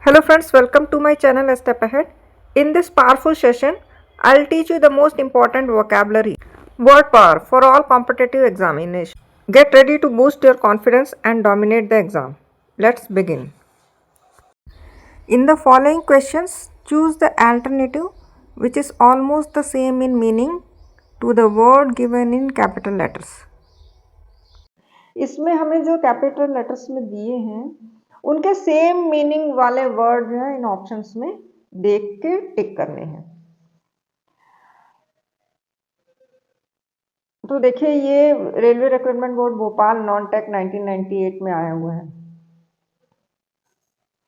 Hello friends, welcome to my channel A Step Ahead. In this powerful session, I'll teach you the most important vocabulary, word power for all competitive examinations. Get ready to boost your confidence and dominate the exam. Let's begin. In the following questions, choose the alternative which is almost the same in meaning to the word given in capital letters. इसमें हमें जो capital letters में दिए हैं उनके same meaning वाले word जो है इन ऑप्शंस में देख के टिक करने हैं। तो देखिए ये railway recruitment board Bhopal non tech 1998 में आया हुआ है।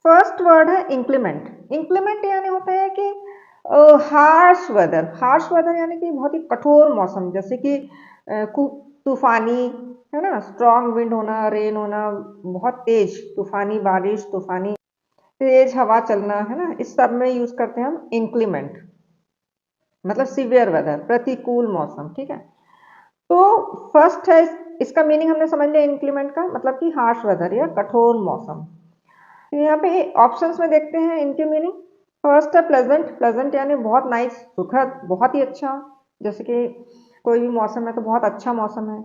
फर्स्ट वर्ड है इंक्लीमेंट। इंक्लीमेंट यानी होता है कि हार्श वेदर। हार्श वेदर यानी कि बहुत ही कठोर मौसम, जैसे कि तूफानी है ना, स्ट्रॉन्ग विंड होना, रेन होना, बहुत तेज तूफानी बारिश, तूफानी तेज हवा चलना, है ना, इस सब में यूज करते हैं हम इंक्लीमेंट, मतलब सीवियर वेदर, प्रतिकूल मौसम। ठीक है, तो फर्स्ट है, इसका मीनिंग हमने समझ लिया इंक्लीमेंट का, मतलब कि हार्श वेदर या कठोर मौसम। तो यहाँ पे ऑप्शंस में देखते हैं इनके मीनिंग। फर्स्ट है प्लेजेंट। प्लेजेंट यानी बहुत नाइस, सुखद, बहुत ही अच्छा, जैसे कि कोई भी मौसम है तो बहुत अच्छा मौसम है।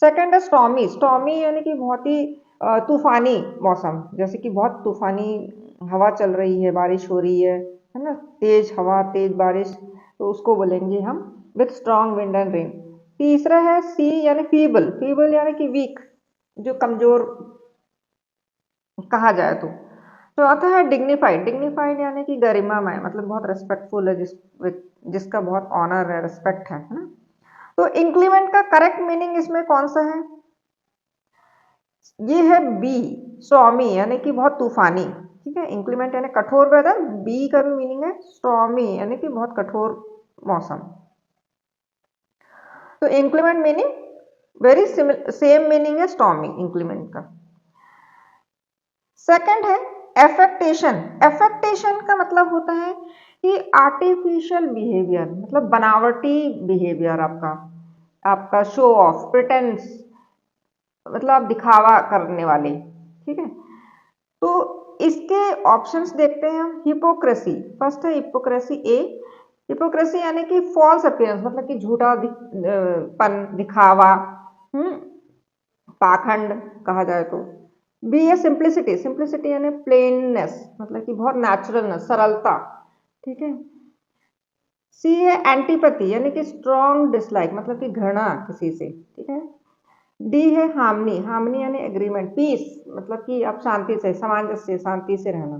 सेकंड है स्टॉर्मी। स्टॉर्मी यानी कि बहुत ही तूफानी मौसम, जैसे कि बहुत तूफानी हवा चल रही है, बारिश हो रही है ना, तेज हवा, तेज बारिश, तो उसको बोलेंगे हम with strong wind and rain. तीसरा है सी यानी फीबल। फीबल यानी कि वीक, जो कमजोर कहा जाए तो आता है डिग्निफाइड। डिग्निफाइड यानी कि गरिमामय, मतलब बहुत रेस्पेक्टफुल है, जिसका बहुत ऑनर है, रेस्पेक्ट है ना। तो इंक्लीमेंट का करेक्ट मीनिंग इसमें कौन सा है? ये है बी, स्टॉर्मी, यानी कि बहुत तूफानी। ठीक है, इंक्लीमेंट यानी कठोर वेदर, बी का भी मीनिंग है स्टॉर्मी, यानी कि बहुत कठोर मौसम। तो inclement meaning very same meaning है स्टॉर्मी, इंक्लीमेंट का। सेकंड है एफेक्टेशन। एफेक्टेशन का मतलब होता है कि आर्टिफिशियल बिहेवियर, मतलब बनावटी बिहेवियर, आपका शो ऑफ, प्रिटेंस, मतलब आप दिखावा करने वाले। ठीक है, तो इसके ऑप्शंस देखते हैं हम। हिपोक्रेसी, फर्स्ट है हिपोक्रेसी ए। हिपोक्रेसी यानी कि फॉल्स अपीयरेंस, मतलब कि झूठा पन, दिखावा, पाखंड कहा जाए तो। बी है सिंप्लिसिटी। सिंप्लिसिटी यानी प्लेननेस, मतलब कि बहुत नेचुरलनेस, सरलता। ठीक है। सी है एंटीपैथी, यानी कि स्ट्रॉन्ग डिसलाइक, मतलब कि घृणा किसी से। ठीक है। डी है हार्मनी। हार्मनी यानी एग्रीमेंट, पीस, मतलब कि आप शांति से, सामंजस्य, शांति से रहना।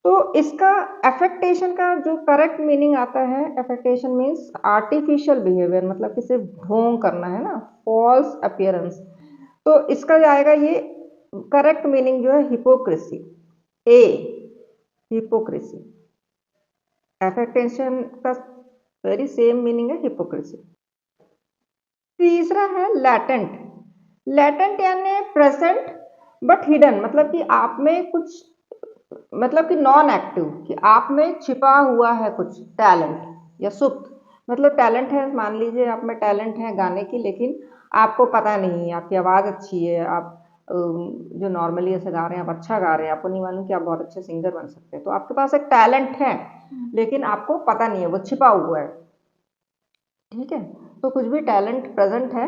तो इसका एफेक्टेशन का जो करेक्ट मीनिंग आता है, एफेक्टेशन मीन्स आर्टिफिशियल बिहेवियर, मतलब कि सिर्फ ढोंग करना, है ना, फॉल्स अपीयरेंस। तो इसका जाएगा ये करेक्ट मीनिंग जो है हिपोक्रेसी, ए, हिपोक्रेसी। एफेक्टेशन का वेरी सेम मीनिंग है हिपोक्रेसी। तीसरा है लैटेंट। लैटेंट यानी प्रेजेंट बट हिडन, मतलब कि आप में कुछ, मतलब कि नॉन एक्टिव, कि आप में छिपा हुआ है कुछ टैलेंट या सुप्त। मतलब टैलेंट है, मान लीजिए आप में टैलेंट है गाने की, लेकिन आपको पता नहीं है, आपकी आवाज़ अच्छी है, आप जो नॉर्मली ऐसे गा रहे हैं, आप अच्छा गा रहे हैं, आपको नहीं मालूम कि आप बहुत अच्छे सिंगर बन सकते हैं। तो आपके पास एक टैलेंट है लेकिन आपको पता नहीं है, वो छिपा हुआ है। ठीक है, तो कुछ भी टैलेंट प्रेजेंट है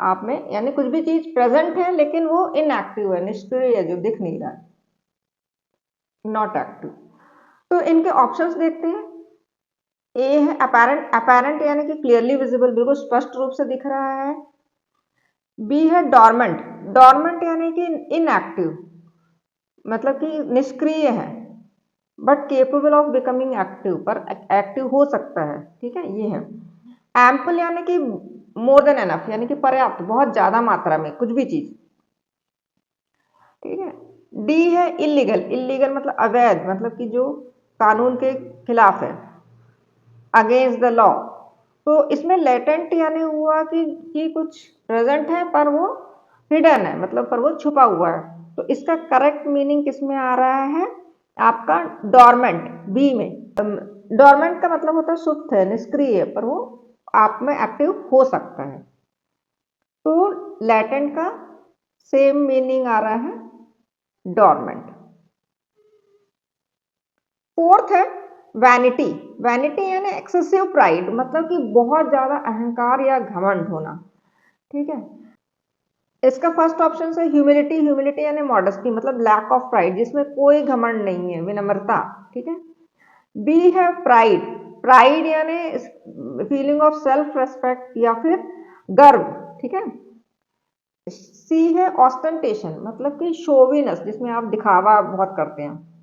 आप में, यानी कुछ भी चीज प्रेजेंट है लेकिन वो इनएक्टिव है, निष्क्रिय है, जो दिख नहीं रहा है, नॉट एक्टिव। तो इनके ऑप्शंस देखते हैं। ए है अपेरेंट। अपेरेंट यानी कि क्लियरली विजिबल, बिल्कुल स्पष्ट रूप से दिख रहा है। बी है डॉर्मेंट। डॉर्मेंट यानी कि इनएक्टिव, मतलब कि निष्क्रिय है, but capable of becoming active, पर एक्टिव हो सकता है। ठीक है, ये है। एम्पल यानी कि मोर देन एनफ, यानी कि पर्याप्त, बहुत ज्यादा मात्रा में कुछ भी चीज। ठीक है। डी है इलीगल। इलीगल मतलब अवैध, मतलब कि जो कानून के खिलाफ है, अगेंस्ट द लॉ। तो इसमें लेटेंट यानी हुआ कि कुछ प्रेजेंट है पर वो हिडन है, मतलब पर वो छुपा हुआ है। तो इसका करेक्ट मीनिंग किसमें आ रहा है आपका? डॉर्मेंट, बी में। डॉर्मेंट का मतलब होता है सुप्त है, निष्क्रिय, पर वो आप में एक्टिव हो सकता है। तो लैटेंट का सेम मीनिंग आ रहा है डॉर्मेंट। फोर्थ है वैनिटी। वैनिटी यानी एक्सेसिव प्राइड, मतलब कि बहुत ज्यादा अहंकार या घमंड होना। ठीक है, इसका फर्स्ट ऑप्शन है ह्यूमिलिटी। ह्यूमिलिटी यानी मॉडेस्टी, मतलब लैक ऑफ प्राइड, जिसमें कोई घमंड नहीं है, विनम्रता। ठीक है। बी है प्राइड। प्राइड यानी फीलिंग ऑफ सेल्फ रेस्पेक्ट या फिर गर्व। ठीक है। सी है ऑस्टेंटेशन, मतलब कि शोविनस, जिसमें आप दिखावा बहुत करते हैं।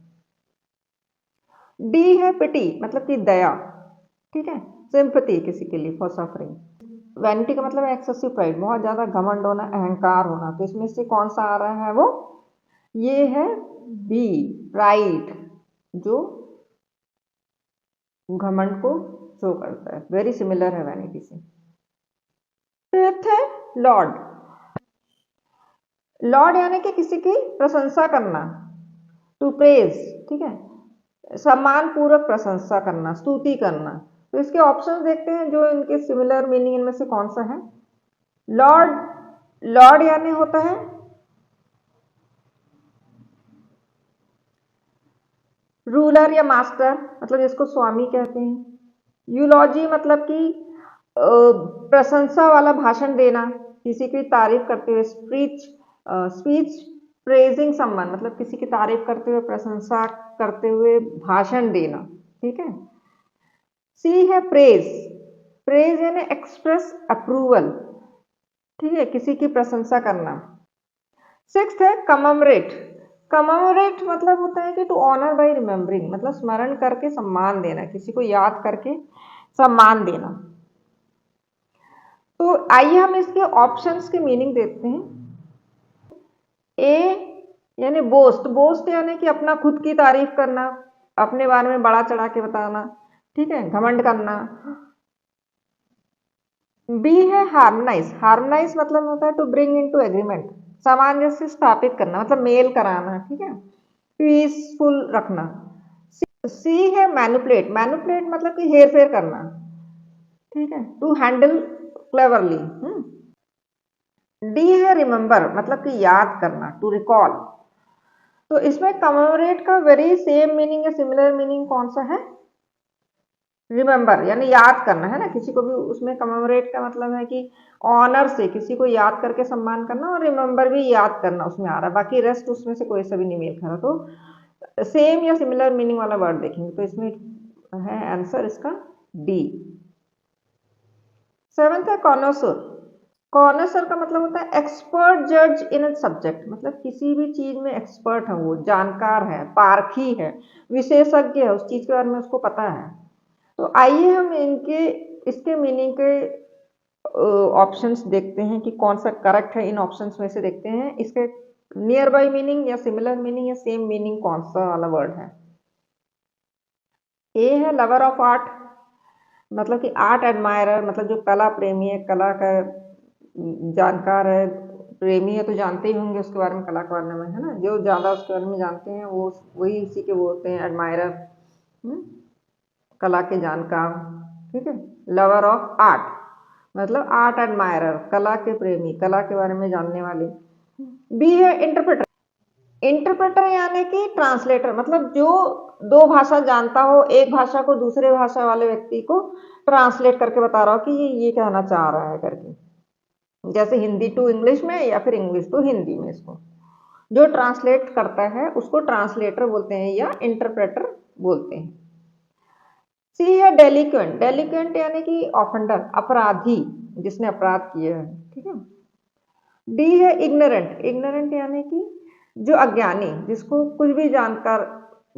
डी है पिटी, मतलब कि दया। ठीक है, सिंपैथी किसी के लिए फॉर सफरिंग। वैनिटी का मतलब है एक्सेसिव प्राइड, बहुत ज्यादा घमंड होना, अहंकार होना। तो इसमें से कौन सा आ रहा है वो? ये है बी, प्राइड, जो घमंड को शो करता है। वेरी सिमिलर है वैनिटी से। फिफ्थ है लॉर्ड। लॉर्ड यानी कि किसी की प्रशंसा करना, टू प्रेज। ठीक है, सम्मान पूर्वक प्रशंसा करना, स्तुति करना। तो इसके ऑप्शंस देखते हैं जो इनके सिमिलर मीनिंग, इनमें से कौन सा है। लॉर्ड, लॉर्ड यानी होता है रूलर या मास्टर, मतलब जिसको स्वामी कहते हैं। यूलॉजी मतलब कि प्रशंसा वाला भाषण देना, किसी की तारीफ करते हुए। स्पीच, स्पीच प्रेजिंग समवन, मतलब किसी की तारीफ करते हुए, प्रशंसा करते हुए भाषण देना। ठीक है। सी है प्रेज। प्रेज यानी एक्सप्रेस अप्रूवल। ठीक है, किसी की प्रशंसा करना। सिक्स्थ है कममरेट। कममरेट मतलब होता है कि टू ऑनर बाय रिमेम्बरिंग, मतलब स्मरण करके सम्मान देना, किसी को याद करके सम्मान देना। तो आइए हम इसके ऑप्शंस के मीनिंग देखते हैं। ए यानी बोस्ट। बोस्ट यानी कि अपना खुद की तारीफ करना, अपने बारे में बड़ा चढ़ा के बताना। ठीक है, घमंड करना। बी है हार्मोनाइज। हार्मोनाइज मतलब होता है टू ब्रिंग इनटू एग्रीमेंट, सामंजस्य स्थापित करना, मतलब मेल कराना। ठीक है, पीसफुल रखना। सी है मैनिपुलेट। मैनिपुलेट मतलब कि हेर फेर करना। ठीक है, टू हैंडल क्लेवरली। डी है रिमेंबर, मतलब कि याद करना, टू रिकॉल। तो इसमें कमेमोरेट का वेरी सेम मीनिंग या सिमिलर मीनिंग कौन सा है? रिमेंबर यानी याद करना, है ना, किसी को भी। उसमें कमेमोरेट का मतलब है कि ऑनर से किसी को याद करके सम्मान करना, और रिमेंबर भी याद करना उसमें आ रहा है। बाकी रेस्ट उसमें से कोई सा भी नहीं मेल खा रहा। तो सेम या सिमिलर मीनिंग वाला वर्ड देखेंगे, तो इसमें है आंसर इसका डी। सेवेंथ है कॉनोसर। कॉनोसर का मतलब होता है एक्सपर्ट जज इन अ सब्जेक्ट, मतलब किसी भी चीज में एक्सपर्ट है, वो जानकार है, पारखी है, विशेषज्ञ है, उस चीज के बारे में उसको पता है। तो आइए हम इनके, इसके मीनिंग के ऑप्शंस देखते हैं कि कौन सा करेक्ट है। इन ऑप्शंस में से देखते हैं इसके नियर बाई मीनिंग या सिमिलर मीनिंग या सेम मीनिंग कौन सा वाला वर्ड है। ए है लवर ऑफ आर्ट, मतलब कि आर्ट एडमायरर, मतलब जो कला प्रेमी है, कला का जानकार है। प्रेमी है तो जानते ही होंगे उसके बारे में, कला के बारे में, है ना। जो ज़्यादा उसके बारे में जानते हैं वो वही इसी के बोलते हैं एडमायरर, कला के जानकार। ठीक है, लवर ऑफ आर्ट मतलब आर्ट एडमायरर, कला के प्रेमी, कला के बारे में जानने वाले। बी है इंटरप्रेटर। इंटरप्रेटर यानी कि ट्रांसलेटर, मतलब जो दो भाषा जानता हो, एक भाषा को दूसरे भाषा वाले व्यक्ति को ट्रांसलेट करके बता रहा हो कि ये कहना चाह रहा है करके। जैसे हिंदी टू इंग्लिश में या फिर इंग्लिश टू हिंदी में, इसको जो ट्रांसलेट करता है उसको ट्रांसलेटर बोलते हैं या इंटरप्रेटर बोलते हैं। सी है डेलिक्वेंट। डेलिक्वेंट यानी कि ऑफेंडर, अपराधी, जिसने अपराध किया है। ठीक है। डी है इग्नोरेंट। इग्नोरेंट यानी कि जो अज्ञानी, जिसको कुछ भी जानकर,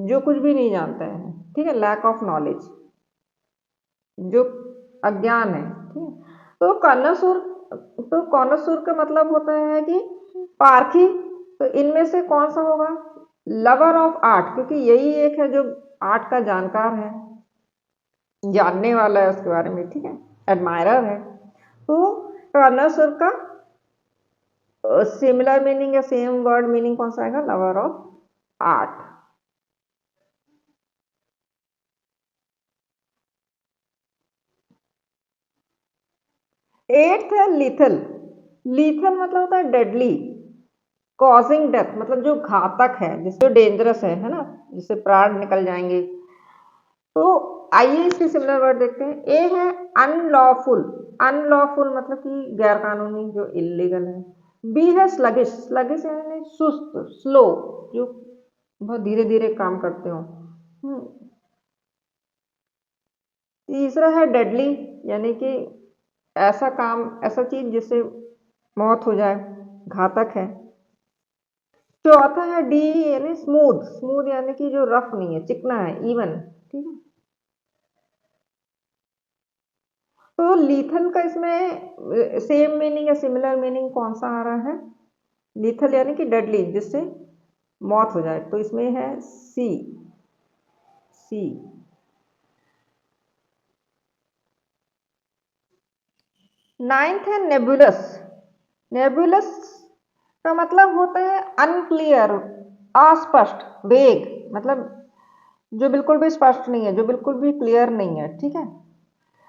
जो कुछ भी नहीं जानता है। ठीक है, लैक ऑफ नॉलेज, जो अज्ञान है। ठीक है। तो कॉनोसर, तो कॉनोसर का मतलब होता है कि पारखी। तो इनमें से कौन सा होगा? लवर ऑफ आर्ट, क्योंकि यही एक है जो आर्ट का जानकार है, जानने वाला है उसके बारे में। ठीक है, एडमायरर है। तो कॉनोसर का सिमिलर मीनिंग या सेम वर्ड मीनिंग कौन सा आएगा? Lover of art. एट्थ है लीथल। लीथल मतलब होता है डेडली, कॉजिंग डेथ, मतलब जो घातक है, जिससे डेंजरस है ना, जिससे प्राण निकल जाएंगे। तो आइए इसके सिमिलर वर्ड देखते हैं। ए है अनलॉफुल, अनलॉफुल मतलब कि गैर कानूनी, जो इलीगल है। बी है स्लगिश, स्लगिश यानी सुस्त, स्लो, जो बहुत धीरे धीरे काम करते हो। तीसरा है डेडली, यानी कि ऐसा काम, ऐसा चीज जिससे मौत हो जाए, घातक है। चौथा है डी यानी स्मूथ, स्मूथ यानी कि जो रफ नहीं है, चिकना है, इवन। ठीक है, तो लीथल का इसमें सेम मीनिंग या सिमिलर मीनिंग कौन सा आ रहा है? लीथल यानी कि डेडली, जिससे मौत हो जाए, तो इसमें है सी, सी। नाइन्थ है नेबुलस, नेबुलस का मतलब होता है अनक्लियर, अस्पष्ट, वेग, मतलब जो बिल्कुल भी स्पष्ट नहीं है, जो बिल्कुल भी क्लियर नहीं है। ठीक है,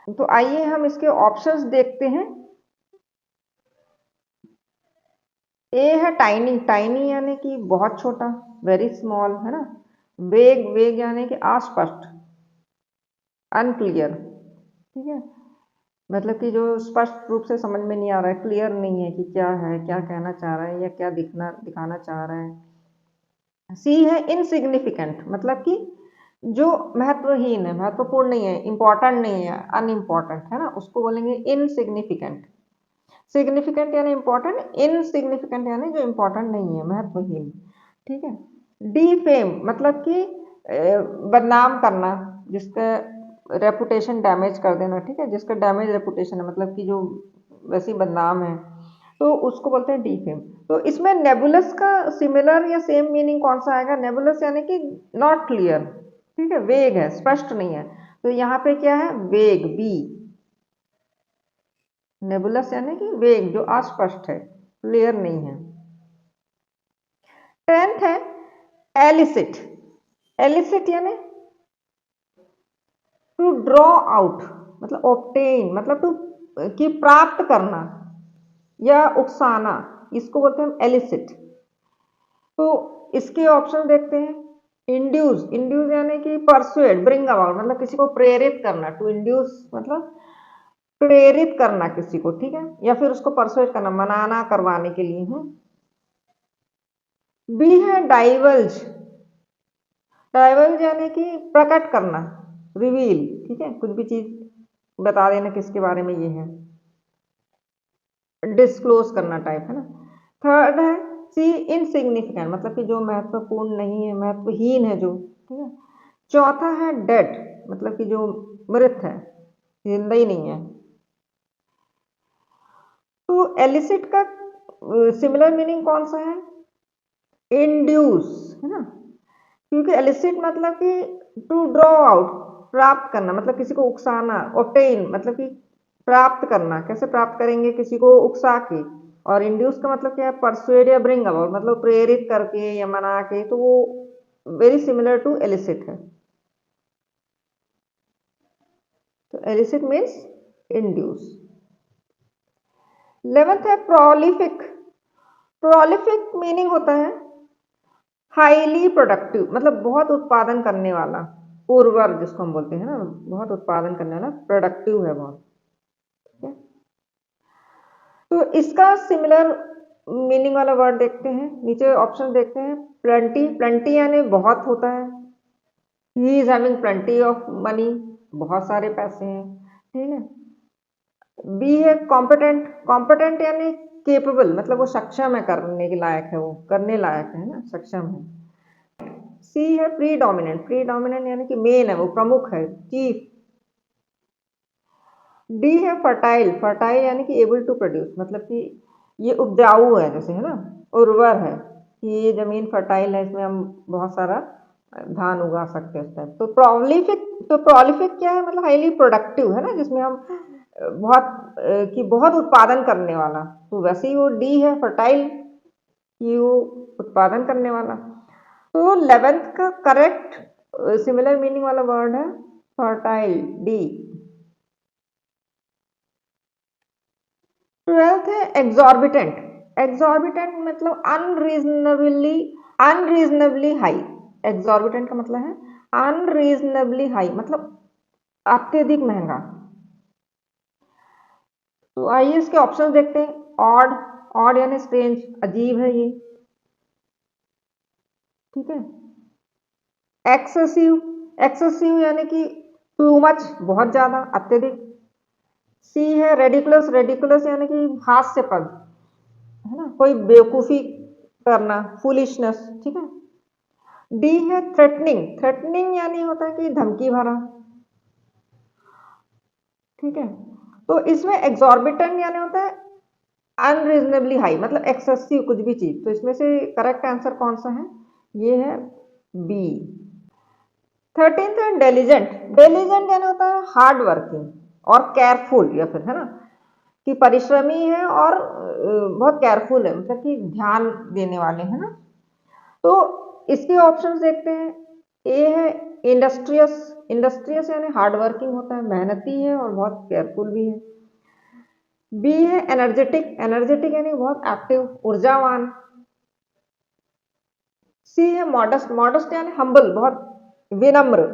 तो आइए हम इसके ऑप्शंस देखते हैं। ए है टाइनी, टाइनी यानी कि बहुत छोटा, वेरी स्मॉल, है ना। वेग, वेग यानी कि अस्पष्ट, अनक्लियर। ठीक है, मतलब कि जो स्पष्ट रूप से समझ में नहीं आ रहा है, क्लियर नहीं है कि क्या है, क्या कहना चाह रहा है, या क्या दिखाना चाह रहा है। सी है इनसिग्निफिकेंट, मतलब कि जो महत्वहीन है, महत्वपूर्ण नहीं है, इंपॉर्टेंट नहीं है, अनइम्पॉर्टेंट है ना, उसको बोलेंगे इनसिग्निफिकेंट। सिग्निफिकेंट यानी इंपॉर्टेंट, इनसिग्निफिकेंट यानी जो इंपॉर्टेंट नहीं है, महत्वहीन। ठीक है। डी फेम मतलब कि बदनाम करना, जिसका रेपुटेशन डैमेज कर देना। ठीक है, जिसका डैमेज रेपुटेशन है, मतलब कि जो वैसी बदनाम है, तो उसको बोलते हैं डी फेम। तो इसमें नेबुलस का सिमिलर या सेम मीनिंग कौन सा आएगा? नेबुलस यानी कि नॉट क्लियर, ठीक है, वेग है, स्पष्ट नहीं है, तो यहाँ पे क्या है? वेग, बी। नेबुलस यानी कि वेग, जो अस्पष्ट है, क्लियर नहीं है। 10th है एलिसिट, एलिसिट यानी टू ड्रॉ आउट, मतलब ऑब्टेन, मतलब टू कि प्राप्त करना या उकसाना, इसको बोलते हैं एलिसिट। तो इसके ऑप्शन देखते हैं। इंड्यूस, इंड्यूस यानी कि परसुएड, ब्रिंग अबाउट, मतलब किसी को प्रेरित करना, टू इंड्यूस मतलब प्रेरित करना किसी को। ठीक है, या फिर उसको परसुएड करना, मनाना, करवाने के लिए। बी है डाइवल्ज, डाइवल्ज यानी कि प्रकट करना, रिवील। ठीक है, कुछ भी चीज बता देना किसके बारे में ये है, डिस्क्लोज करना टाइप, है ना। थर्ड है सी इनसिग्निफिकेंट, मतलब कि जो महत्वपूर्ण नहीं है, महत्वहीन है जो। ठीक है। चौथा है डेड, मतलब कि जो मृत है, जिंदा ही नहीं है। तो एलिसिट का सिमिलर मीनिंग कौन सा है? इंड्यूस, है ना, क्योंकि एलिसिट मतलब कि टू ड्रॉ आउट, प्राप्त करना, मतलब किसी को उकसाना, ऑब्टेन मतलब कि प्राप्त करना, कैसे प्राप्त करेंगे? किसी को उकसा के। और इंड्यूस का मतलब क्या है? परसुएड या ब्रिंग अबाउट, मतलब प्रेरित करके या मना के, तो वो वेरी सिमिलर टू एलिसिट है। तो एलिसिट मीन्स इंड्यूस। 11th है प्रोलिफिक, प्रोलिफिक मीनिंग होता है हाईली प्रोडक्टिव, मतलब बहुत उत्पादन करने वाला, उर्वर जिसको हम बोलते हैं ना, बहुत उत्पादन करने वाला, प्रोडक्टिव है बहुत। ठीक है, तो इसका सिमिलर मीनिंग वाला वर्ड देखते हैं, नीचे ऑप्शन देखते हैं। प्लेंटी, प्लेंटी यानी बहुत होता है, he is having plenty of money, बहुत सारे पैसे हैं। ठीक है। बी है कॉम्पिटेंट, कॉम्पिटेंट यानी केपेबल, मतलब वो सक्षम है, करने के लायक है, वो करने लायक है ना, सक्षम है। सी है प्री डोमिनेंट, प्री डोमिनेंट यानी कि मेन है, वो प्रमुख है, चीफ। डी है फर्टाइल, फर्टाइल यानी कि एबल टू प्रोड्यूस, मतलब कि ये उपजाऊ है, जैसे है ना, उर्वर है, कि ये जमीन फर्टाइल है, इसमें हम बहुत सारा धान उगा सकते हैं उस टाइप। तो प्रोलिफिक, तो प्रोलिफिक क्या है? मतलब हाईली प्रोडक्टिव, है ना, जिसमें हम बहुत उत्पादन करने वाला। तो वैसे ही वो डी है फर्टाइल, कि वो उत्पादन करने वाला। तो 11th का करेक्ट सिमिलर मीनिंग वाला वर्ड है फर्टाइल, डी। 12th है एग्जॉर्बिटेंट, एग्जॉर्बिटेंट मतलब अनरीजनेबली, अनरीजनेबली हाई। एग्जॉर्बिटेंट का मतलब है अनरीजनेबली हाई मतलब अत्यधिक महंगा। तो आइए इसके ऑप्शन देखते हैं। ऑड, ऑड यानी स्ट्रेंज, अजीब है ये, ठीक है। एक्सेसिव, एक्सेसिव यानी कि टू मच, बहुत ज्यादा, अत्यधिक। सी है रेडिकुलस, रेडिकुलस यानी कि हास्यपद, है ना, कोई बेवकूफी करना, फुलिशनेस, ठीक है। डी है थ्रेटनिंग, थ्रेटनिंग यानी होता है कि धमकी भरा, ठीक है। तो इसमें एग्जॉर्बिटेंट यानी होता है अनरीजनेबली हाई, मतलब एक्सेसिव कुछ भी चीज। तो इसमें से करेक्ट आंसर कौन सा है? ये है बी। 13th है डेलीजेंट, डेलीजेंट यानी होता है हार्ड वर्किंग और केयरफुल, या फिर, है ना, कि परिश्रमी है और बहुत केयरफुल है, मतलब कि ध्यान देने वाले, है ना। तो इसके ऑप्शंस देखते हैं। ए है इंडस्ट्रियस, इंडस्ट्रियस यानी हार्ड वर्किंग होता है, मेहनती है और बहुत केयरफुल भी है। बी है एनर्जेटिक, एनर्जेटिक यानी बहुत एक्टिव, ऊर्जावान। सी है मॉडस्ट, मॉडस्ट यानी हम्बल, बहुत विनम्र।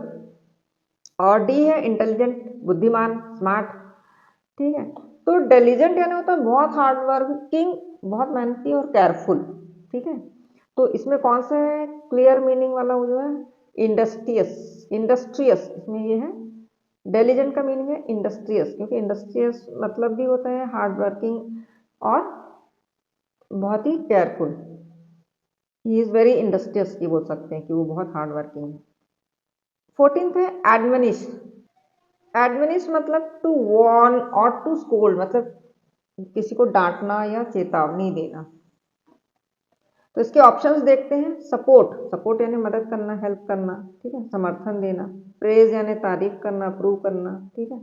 और डी है इंटेलिजेंट, बुद्धिमान, स्मार्ट, ठीक है। तो डिलीजेंट यानी होता है बहुत हार्ड वर्किंग, बहुत मेहनती और केयरफुल, ठीक है। तो इसमें कौन सा है क्लियर मीनिंग वाला, वो जो है इंडस्ट्रियस, इंडस्ट्रियस, इसमें ये है। डिलीजेंट का मीनिंग है इंडस्ट्रियस, क्योंकि इंडस्ट्रियस मतलब भी होता है हार्ड वर्किंग और बहुत ही careful. He is very industrious, ये बोल सकते हैं कि वो बहुत हार्ड वर्किंग है। 14th है एडमनिश, एडमनिश मतलब टू वॉर्न और टू स्कोल्ड, मतलब किसी को डांटना या चेतावनी देना। तो इसके ऑप्शंस देखते हैं। सपोर्ट, सपोर्ट यानी मदद करना, हेल्प करना, ठीक है, समर्थन देना। प्रेज यानी तारीफ करना, अप्रूव करना, ठीक है।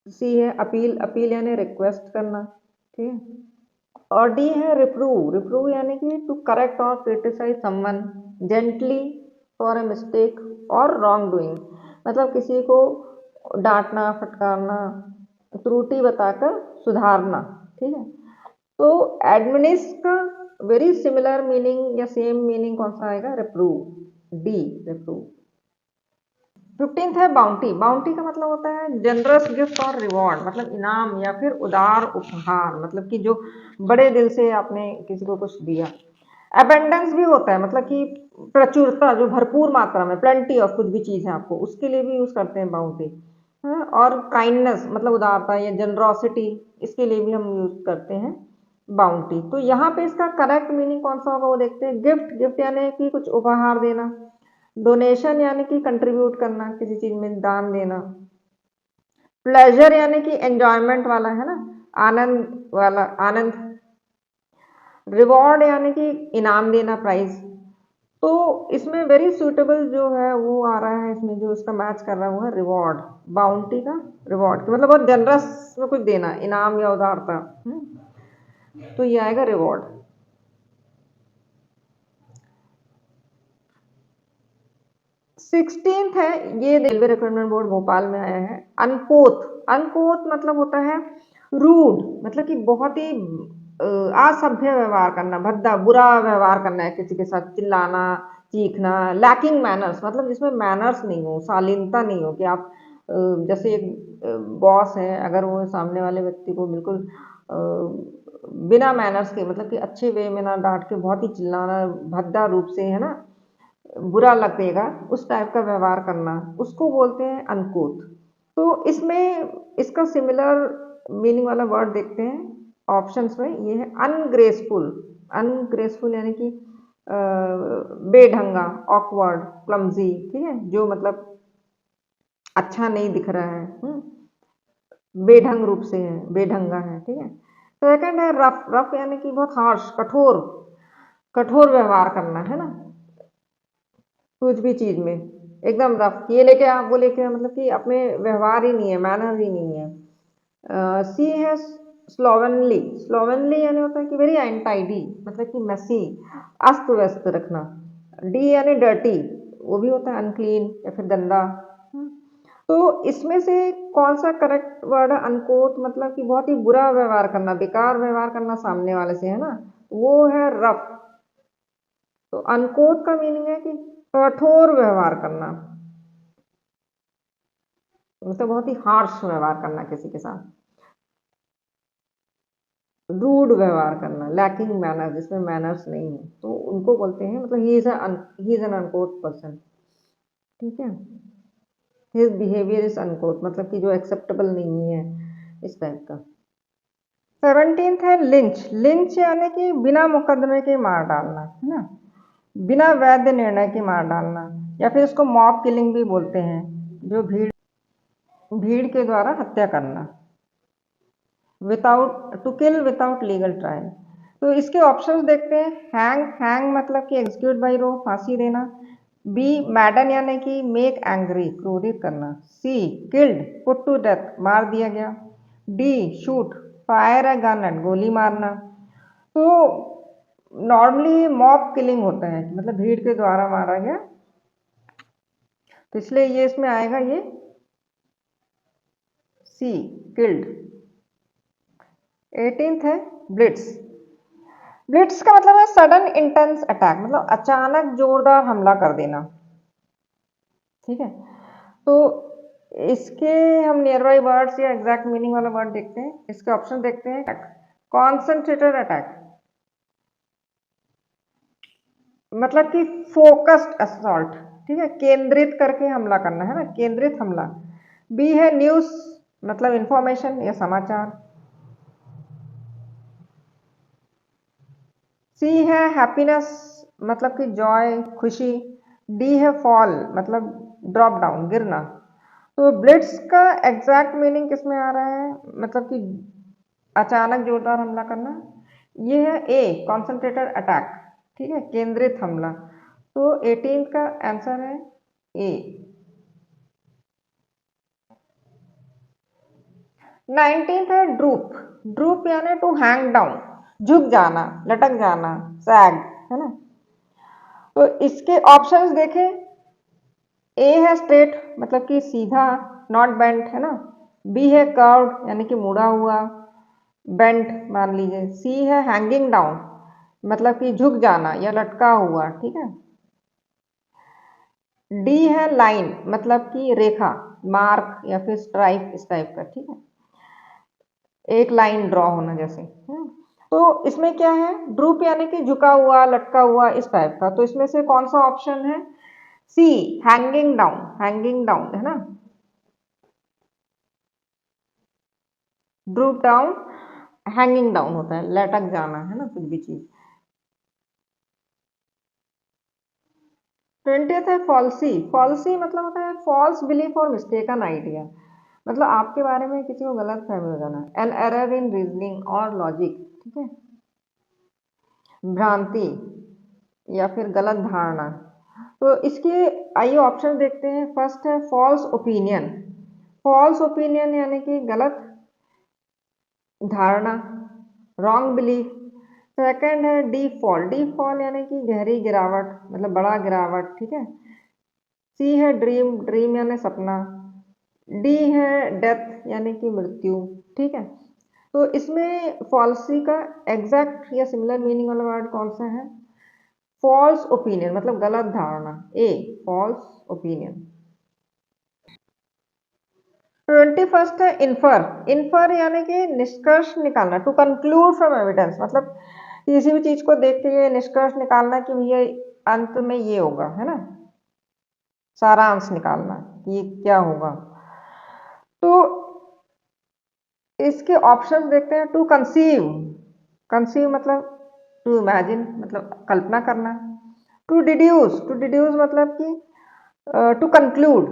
सी है अपील, अपील यानी रिक्वेस्ट करना, ठीक है। और डी है रिप्रूव, रिप्रूव यानी कि टू करेक्ट और criticise someone gently for a mistake और रॉन्ग डूइंग, मतलब किसी को डांटना, फटकारना, त्रुटि बताकर सुधारना, ठीक है। तो एडमिनिस का वेरी सिमिलर मीनिंग या सेम मीनिंग कौन सा आएगा? रिप्रूव, डी, रिप्रूव। 15th है बाउंटी, बाउंटी का मतलब होता है जनरस गिफ्ट और रिवॉर्ड, मतलब इनाम या फिर उदार उपहार, मतलब कि जो बड़े दिल से आपने किसी को कुछ दिया। अबेंडेंस भी होता है, मतलब कि प्रचुरता, जो भरपूर मात्रा में, प्लेंटी ऑफ कुछ भी चीज है आपको, उसके लिए भी यूज करते हैं बाउंटी। हाँ, और काइंडनेस मतलब उदारता या जनरॉसिटी, इसके लिए भी हम यूज करते हैं बाउंटी। तो यहाँ पे इसका करेक्ट मीनिंग कौन सा होगा वो देखते हैं। गिफ्ट, गिफ्ट यानी कि कुछ उपहार देना। डोनेशन यानी कि कंट्रीब्यूट करना, किसी चीज में दान देना। प्लेजर यानी कि एंजॉयमेंट वाला, है ना, आनंद वाला, आनंद। रिवॉर्ड यानी कि इनाम देना, प्राइज। तो इसमें वेरी सुटेबल जो है वो आ रहा है, इसमें जो इसका मैच कर रहा है वो है रिवॉर्ड, बाउंटी का रिवॉर्ड, मतलब बहुत जनरस में कुछ देना, इनाम या उदारता। तो ये आएगा रिवॉर्ड। 16th है, ये रेलवे रिक्रूटमेंट बोर्ड भोपाल में आया है, अनकोथ, अनकोथ मतलब होता है रूड, मतलब कि बहुत ही असभ्य व्यवहार करना, भद्दा, बुरा व्यवहार करना है किसी के साथ, चिल्लाना, चीखना, लैकिंग मैनर्स, मतलब जिसमें मैनर्स नहीं हो, शालीनता नहीं हो, कि आप जैसे एक बॉस है, अगर वो सामने वाले व्यक्ति को बिल्कुल बिना मैनर्स के, मतलब कि अच्छे वे में ना डांट के बहुत ही चिल्लाना, भद्दा रूप से, है ना, बुरा लगेगा उस टाइप का व्यवहार करना, उसको बोलते हैं अनकूथ। तो इसमें इसका सिमिलर मीनिंग वाला वर्ड देखते हैं ऑप्शंस में। ये है अनग्रेसफुल, अनग्रेसफुल यानी कि बेढंगा, ऑकवर्ड, क्लमजी, ठीक है, जो मतलब अच्छा नहीं दिख रहा है, बेढंग रूप से है, बेढंगा है, ठीक है। सेकंड है रफ, रफ यानी कि बहुत हार्श, कठोर, कठोर व्यवहार करना, है ना, कुछ भी चीज में एकदम रफ, ये लेके आ वो लेके आ, मतलब कि अपने व्यवहार ही नहीं है, मैनर ही नहीं है। सी है स्लोवेनली, स्लोवेनली यानी होता है कि वेरी अनटाइडी, मतलब कि मेसी, अस्त व्यस्त रखना। डी यानी डर्टी, वो भी होता है अनक्लीन या फिर गंदा। तो इसमें से कौन सा करेक्ट वर्ड है? अनकोथ, मतलब कि बहुत ही बुरा व्यवहार करना, बेकार व्यवहार करना सामने वाले से, है ना, वो है रफ। तो अनकोथ का मीनिंग है कि कठोर व्यवहार करना, मतलब बहुत ही हार्श व्यवहार करना किसी के साथ। रूड व्यवहार करना, लैकिंग मैनर, जिसमें मैनर्स नहीं है, तो उनको बोलते हैं, मतलब he is an unquote person. ठीक है, हिज बिहेवियर इज अनकोट, मतलब कि जो एक्सेप्टेबल नहीं है, इस टाइप का। 17th है लिंच। लिंच यानी कि बिना मुकदमे के मार डालना, है ना, बिना वैध निर्णय के मार डालना, या फिर इसको मॉब किलिंग भी बोलते हैं, जो भीड़ भीड़ के द्वारा हत्या करना। Without, to kill without legal trial. तो इसके ऑप्शंस देखते हैं। हैंग, हैंग मतलब कि एग्जीक्यूट बाई रो, फांसी देना। बी मैडन यानी कि मेक एंग्री, क्रोधित करना। C killed, put to death, मार दिया गया। D shoot, fire a gun at, गोली मारना। तो नॉर्मली मॉब किलिंग होता है, मतलब भीड़ के द्वारा मारा गया, तो इसलिए ये इसमें आएगा, ये सी, किल्ड। 18th है ब्लिट्स। ब्लिट्स का मतलब है सडन इंटेंस अटैक, मतलब अचानक जोरदार हमला कर देना। ठीक है, तो इसके हम नियर बाई वर्ड्स या एग्जैक्ट मीनिंग वाला वर्ड देखते हैं। इसके ऑप्शन देखते हैं। कॉन्सेंट्रेटेड अटैक, मतलब कि फोकस्ड असॉल्ट। ठीक है, केंद्रित करके हमला करना, है ना, केंद्रित हमला। बी है न्यूज, मतलब इंफॉर्मेशन या समाचार। सी है हैप्पीनेस, मतलब कि जॉय, खुशी। डी है फॉल, मतलब ड्रॉप डाउन, गिरना। तो ब्लिट्स का एग्जैक्ट मीनिंग किसमें आ रहा है, मतलब कि अचानक जोरदार हमला करना। ये है ए, कॉन्सेंट्रेटेड अटैक। ठीक है, केंद्रित हमला। तो 18 का आंसर है ए। 19th है ड्रूप। ड्रूप यानी टू हैंग डाउन, झुक जाना, लटक जाना, सैग, है ना। तो इसके ऑप्शंस देखें। ए है स्ट्रेट, मतलब कि सीधा, नॉट बेंट, है ना। बी है कर्व्ड, यानी कि मुड़ा हुआ, बेंट मान लीजिए। सी है हैंगिंग डाउन, मतलब कि झुक जाना या लटका हुआ। ठीक है। डी है लाइन, मतलब कि रेखा, मार्क या फिर स्ट्राइक, इस टाइप का। ठीक है, एक लाइन ड्रॉ होना जैसे, है। तो इसमें क्या है, ड्रूप यानी कि झुका हुआ, लटका हुआ, इस टाइप का। तो इसमें से कौन सा ऑप्शन है, सी, हैंगिंग डाउन, हैंगिंग डाउन, है ना। ड्रूप डाउन, हैंगिंग डाउन होता है, लटक जाना, है ना, कुछ भी चीज। 20th है फॉल्सी। फॉल्सी मतलब होता है फॉल्स बिलीफ और मिस्टेकन आइडिया, मतलब आपके बारे में किसी को गलत फहमी हो जाना। एन एरर इन रीजनिंग और लॉजिक। ठीक है, भ्रांति या फिर गलत धारणा। तो इसके आइए ऑप्शन देखते हैं। फर्स्ट है फॉल्स ओपिनियन। फॉल्स ओपिनियन यानी कि गलत धारणा, रॉन्ग बिलीफ। सेकंड है डी फॉल। डी फॉल यानी कि गहरी गिरावट, मतलब बड़ा गिरावट। ठीक है। सी है ड्रीम। ड्रीम यानी सपना। डी है डेथ, यानी कि मृत्यु। ठीक है, तो इसमें फॉल्सी का एग्जैक्ट या सिमिलर मीनिंग वाला वर्ड कौन सा है, फॉल्स ओपिनियन, मतलब गलत धारणा। ए, फॉल्स ओपिनियन। 21st है इन्फर। इन्फर यानी कि निष्कर्ष निकालना, टू कंक्लूड फ्रॉम एविडेंस, मतलब किसी भी चीज को देख के ये निष्कर्ष निकालना कि भैया अंत में ये होगा, है ना, सारांश निकालना कि ये क्या होगा। तो इसके ऑप्शंस देखते हैं। टू कंसीव, कंसीव मतलब टू इमेजिन, मतलब कल्पना करना। टू डिड्यूस, टू डिड्यूस मतलब कि टू कंक्लूड,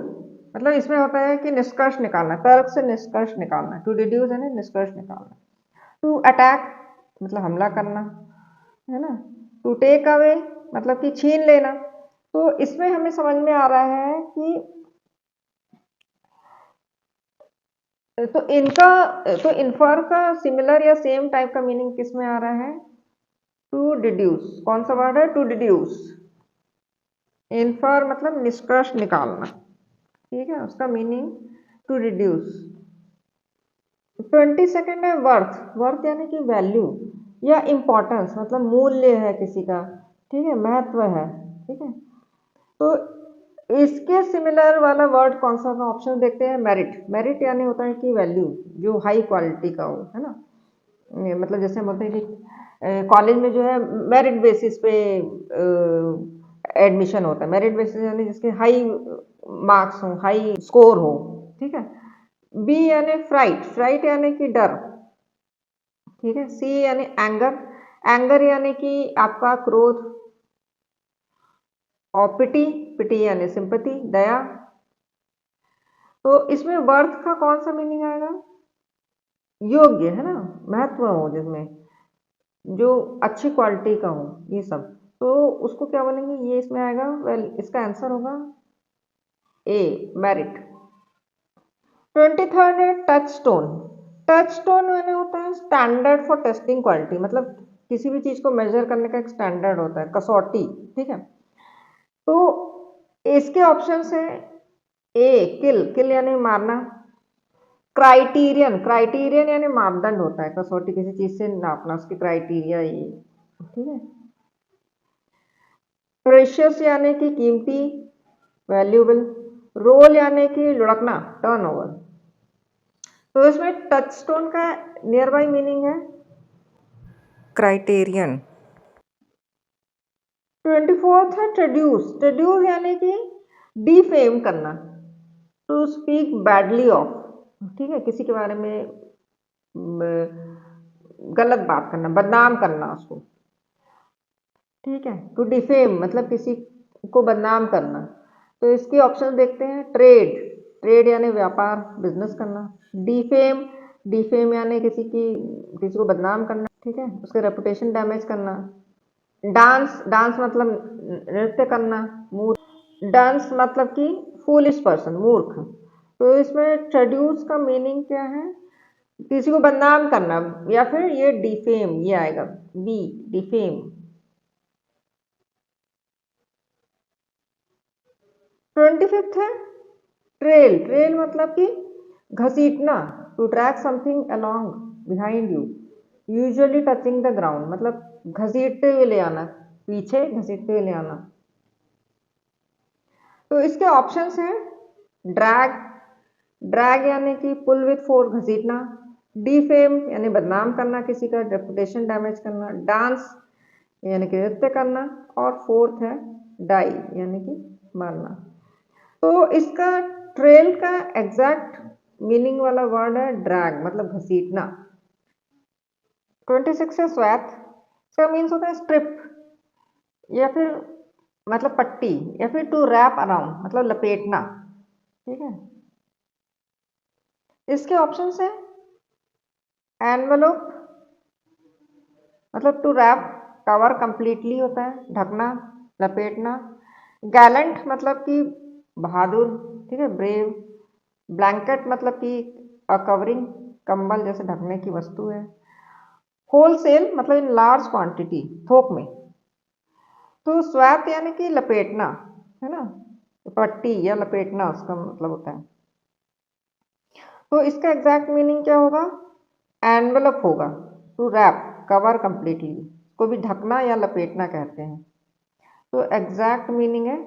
मतलब इसमें होता है कि निष्कर्ष निकालना, तर्क से निष्कर्ष निकालना। टू डिड्यूस यानी निष्कर्ष निकालना। टू अटैक, मतलब हमला करना, है ना। टू टेक अवे, मतलब कि छीन लेना। तो इसमें हमें समझ में आ रहा है कि तो इनका, तो इन्फर का सिमिलर या सेम टाइप का मीनिंग किस में आ रहा है, टू डिड्यूस। कौन सा वर्ड है, टू डिड्यूस। इन्फर मतलब निष्कर्ष निकालना। ठीक है, उसका मीनिंग टू डिड्यूस। 22nd है वर्थ। वर्थ यानी कि वैल्यू या इंपॉर्टेंस, मतलब मूल्य है किसी का। ठीक है, महत्व है। ठीक है, तो इसके सिमिलर वाला वर्ड कौन सा था? ऑप्शन देखते हैं। मेरिट। मेरिट यानी होता है कि वैल्यू, जो हाई क्वालिटी का हो, है ना। मतलब जैसे हम बोलते हैं कि कॉलेज में जो है मेरिट बेसिस पे एडमिशन होता है। मेरिट बेसिस यानी जिसके हाई मार्क्स हो, हाई स्कोर हो, ठीक है। बी यानी फ्राइट। फ्राइट यानी कि डर, ठीक है। सी यानी एंगर। एंगर यानी कि आपका क्रोध। और पिटी। पिटी यानी सिंपैथी, दया। तो इसमें वर्थ का कौन सा मीनिंग आएगा? योग्य, है ना, महत्व हो जिसमें, जो अच्छी क्वालिटी का हो, ये सब। तो उसको क्या बोलेंगे? ये इसमें आएगा। वेल, इसका आंसर होगा ए, मेरिट। 23rd है टच स्टोन। टच स्टोन मैंने होता है स्टैंडर्ड फॉर टेस्टिंग क्वालिटी, मतलब किसी भी चीज को मेजर करने का एक स्टैंडर्ड होता है, कसौटी, ठीक है। तो इसके ऑप्शन है ए, किल। किल यानी मारना। क्राइटेरियन। क्राइटेरियन यानी मापदंड होता है, कसौटी, किसी चीज से नापना, उसकी क्राइटेरिया ये, ठीक है। प्रेशियस यानी कि कीमती, वैल्यूएबल। रोल यानी कि लुढ़कना, टर्नओवर। तो इसमें टच स्टोन का नियर बाई मीनिंग है क्राइटेरियन। 24th है ट्रेड्यूस। ट्रेड्यूस यानी कि डिफेम करना, टू स्पीक बैडली ऑफ, ठीक है, किसी के बारे में गलत बात करना, बदनाम करना उसको, ठीक है। टू डिफेम मतलब किसी को बदनाम करना। तो इसके ऑप्शन देखते हैं। ट्रेड। ट्रेड यानी व्यापार, बिजनेस करना। डिफेम। डिफेम यानी किसी को बदनाम करना, ठीक है, उसके रेपुटेशन डैमेज करना। डांस। डांस मतलब नृत्य करना, मूर्ख। डांस मतलब कि फूलिश पर्सन, मूर्ख। तो इसमें ट्रेड्यूस का मीनिंग क्या है? किसी को बदनाम करना, या फिर ये डिफेम, ये आएगा बी, डिफेम। 25th है ट्रेल। ट्रेल मतलब कि घसीटना, to drag something along behind you, usually touching the ground, मतलब घसीटते हुए ले आना, पीछे घसीटते हुए ले आना। तो इसके ऑप्शंस हैं ड्रैग। ड्रैग यानी कि पुल विथ फोर्स, घसीटना। डिफेम यानी बदनाम करना किसी का, रेपुटेशन डैमेज करना। डांस यानी कि नृत्य करना। और फोर्थ है डाई यानी कि मारना। तो इसका ट्रेल का एग्जैक्ट मीनिंग वाला वर्ड है ड्रैग, मतलब घसीटना। 26 है स्वैथ। इसका मीन्स होता है स्ट्रिप, या फिर मतलब पट्टी, या फिर टू रैप अराउंड मतलब लपेटना, ठीक है। इसके ऑप्शंस है एनवेलोप मतलब टू रैप, कवर कंप्लीटली होता है, ढकना, लपेटना। गैलेंट मतलब कि बहादुर, ठीक है, ब्रेव। ब्लैंकेट मतलब कि कवरिंग, कंबल जैसे ढकने की वस्तु है। होलसेल मतलब इन लार्ज क्वांटिटी, थोक में। तो स्वैप यानी कि लपेटना, है ना, पट्टी या लपेटना उसका मतलब होता है। तो इसका एग्जैक्ट मीनिंग क्या होगा? एनवेलप होगा, टू रैप, कवर कंप्लीटली, को भी ढकना या लपेटना कहते हैं। तो एग्जैक्ट मीनिंग है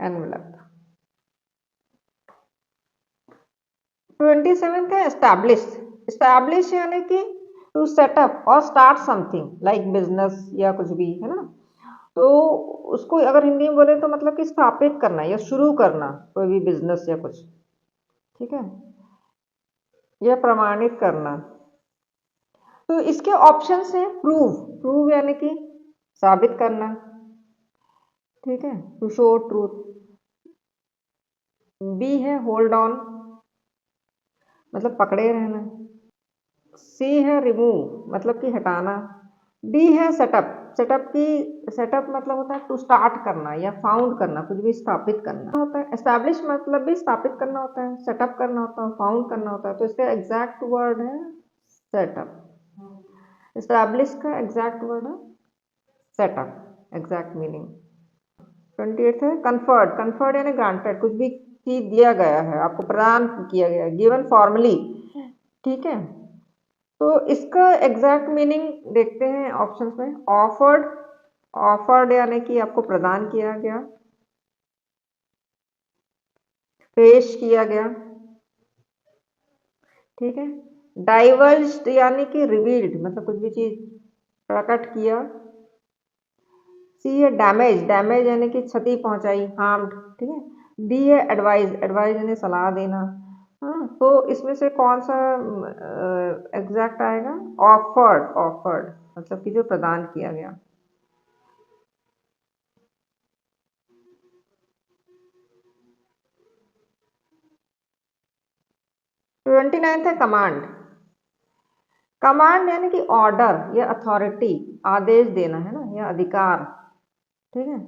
एनवेलप। 27th है एस्टैब्लिश। एस्टैब्लिश यानी कि टू सेटअप और स्टार्ट समथिंग लाइक बिजनेस या कुछ भी, है ना। तो उसको अगर हिंदी में बोले तो मतलब कि स्थापित करना या शुरू करना कोई भी बिजनेस या कुछ, ठीक है, या प्रमाणित करना। तो इसके ऑप्शंस हैं प्रूव। प्रूव यानी कि साबित करना, ठीक है, टू शो ट्रूथ। बी है होल्ड ऑन मतलब पकड़े रहना। सी है रिमूव मतलब कि हटाना। डी है सेटअप। सेटअप की सेटअप मतलब होता है टू स्टार्ट करना या फाउंड करना, कुछ भी स्थापित करना होता है। एस्टैब्लिश मतलब भी स्थापित करना होता है, सेटअप करना होता है, फाउंड करना होता है। तो इसका एग्जैक्ट वर्ड है सेटअप। एस्टैब्लिश का एग्जैक्ट वर्ड है सेटअप, एग्जैक्ट मीनिंग। 28 है कन्फर्ड। कन्फर्ड यानी ग्रांटेड, कुछ भी चीज दिया गया है, आपको प्रदान किया गया है, गिवन फॉर्मली, ठीक है। तो इसका एग्जैक्ट मीनिंग देखते हैं ऑप्शंस में। ऑफर्ड। ऑफर्ड यानी कि आपको प्रदान किया गया। पेश किया गया, ठीक है। डाइवर्ज्ड यानी कि रिवील्ड, मतलब कुछ भी चीज प्रकट किया। सी है डैमेज, डैमेज यानी कि क्षति पहुंचाई, हार्म्ड, ठीक है। डी है एडवाइज, एडवाइज यानी सलाह देना। हाँ, तो इसमें से कौन सा एग्जैक्ट आएगा? ऑफर्ड, ऑफर्ड मतलब कि जो प्रदान किया गया। 29 है कमांड। कमांड यानी कि ऑर्डर या अथॉरिटी, आदेश देना है ना, या अधिकार, ठीक है।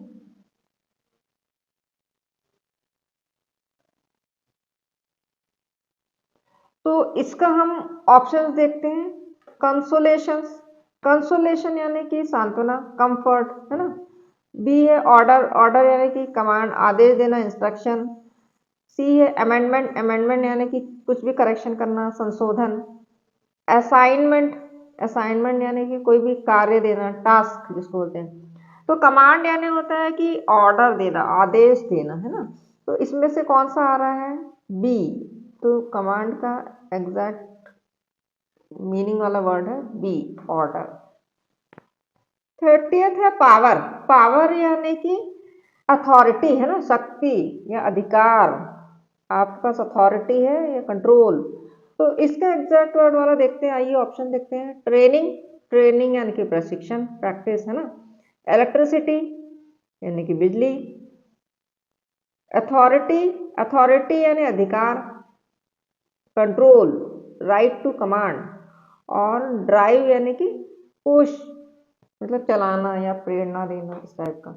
तो इसका हम ऑप्शंस देखते हैं। कंसोलेशन, कंसोलेशन यानी कि सांत्वना, कंफर्ट, है ना। बी है ऑर्डर, ऑर्डर यानी कि कमांड, आदेश देना, इंस्ट्रक्शन। सी है अमेंडमेंट, अमेंडमेंट यानी कि कुछ भी करेक्शन करना, संशोधन। असाइनमेंट, असाइनमेंट यानी कि कोई भी कार्य देना, टास्क जिसको बोलते हैं। तो कमांड यानी होता है कि ऑर्डर देना, आदेश देना, है ना। तो इसमें से कौन सा आ रहा है? बी। तो कमांड का एग्जैक्ट मीनिंग वाला वर्ड है बी, ऑर्डर। 30th है पावर। पावर यानी कि अथॉरिटी, है ना, शक्ति या अधिकार। आपके पास अथॉरिटी है या कंट्रोल। तो इसका एग्जैक्ट वर्ड वाला देखते हैं, आइए ऑप्शन देखते हैं। ट्रेनिंग, ट्रेनिंग यानी कि प्रशिक्षण, प्रैक्टिस, है ना। इलेक्ट्रिसिटी यानी कि बिजली। अथॉरिटी, अथॉरिटी यानी अधिकार, कंट्रोल, राइट टू कमांड। और ड्राइव यानी कि पुश, मतलब चलाना या प्रेरणा देना, इस टाइप का।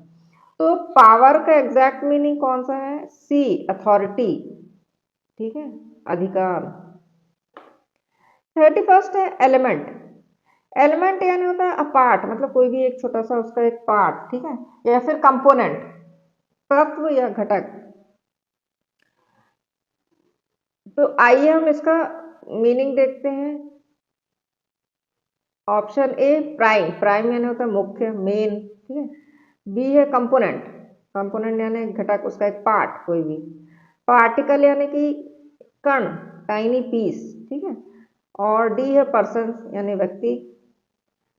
तो पावर का एग्जैक्ट मीनिंग कौन सा है? सी, अथॉरिटी, ठीक है, अधिकार। 31st है एलिमेंट। एलिमेंट यानी होता है अ पार्ट, मतलब कोई भी एक छोटा सा उसका एक पार्ट, ठीक है, या फिर कंपोनेंट, तत्व या घटक। तो आइए हम इसका मीनिंग देखते हैं। ऑप्शन ए प्राइम, प्राइम यानी होता है मुख्य, मेन, ठीक है। बी है कंपोनेंट, कंपोनेंट यानी घटक, उसका एक पार्ट कोई भी। पार्टिकल यानी कि कण, टाइनी पीस, ठीक है। और डी है पर्सन यानी व्यक्ति,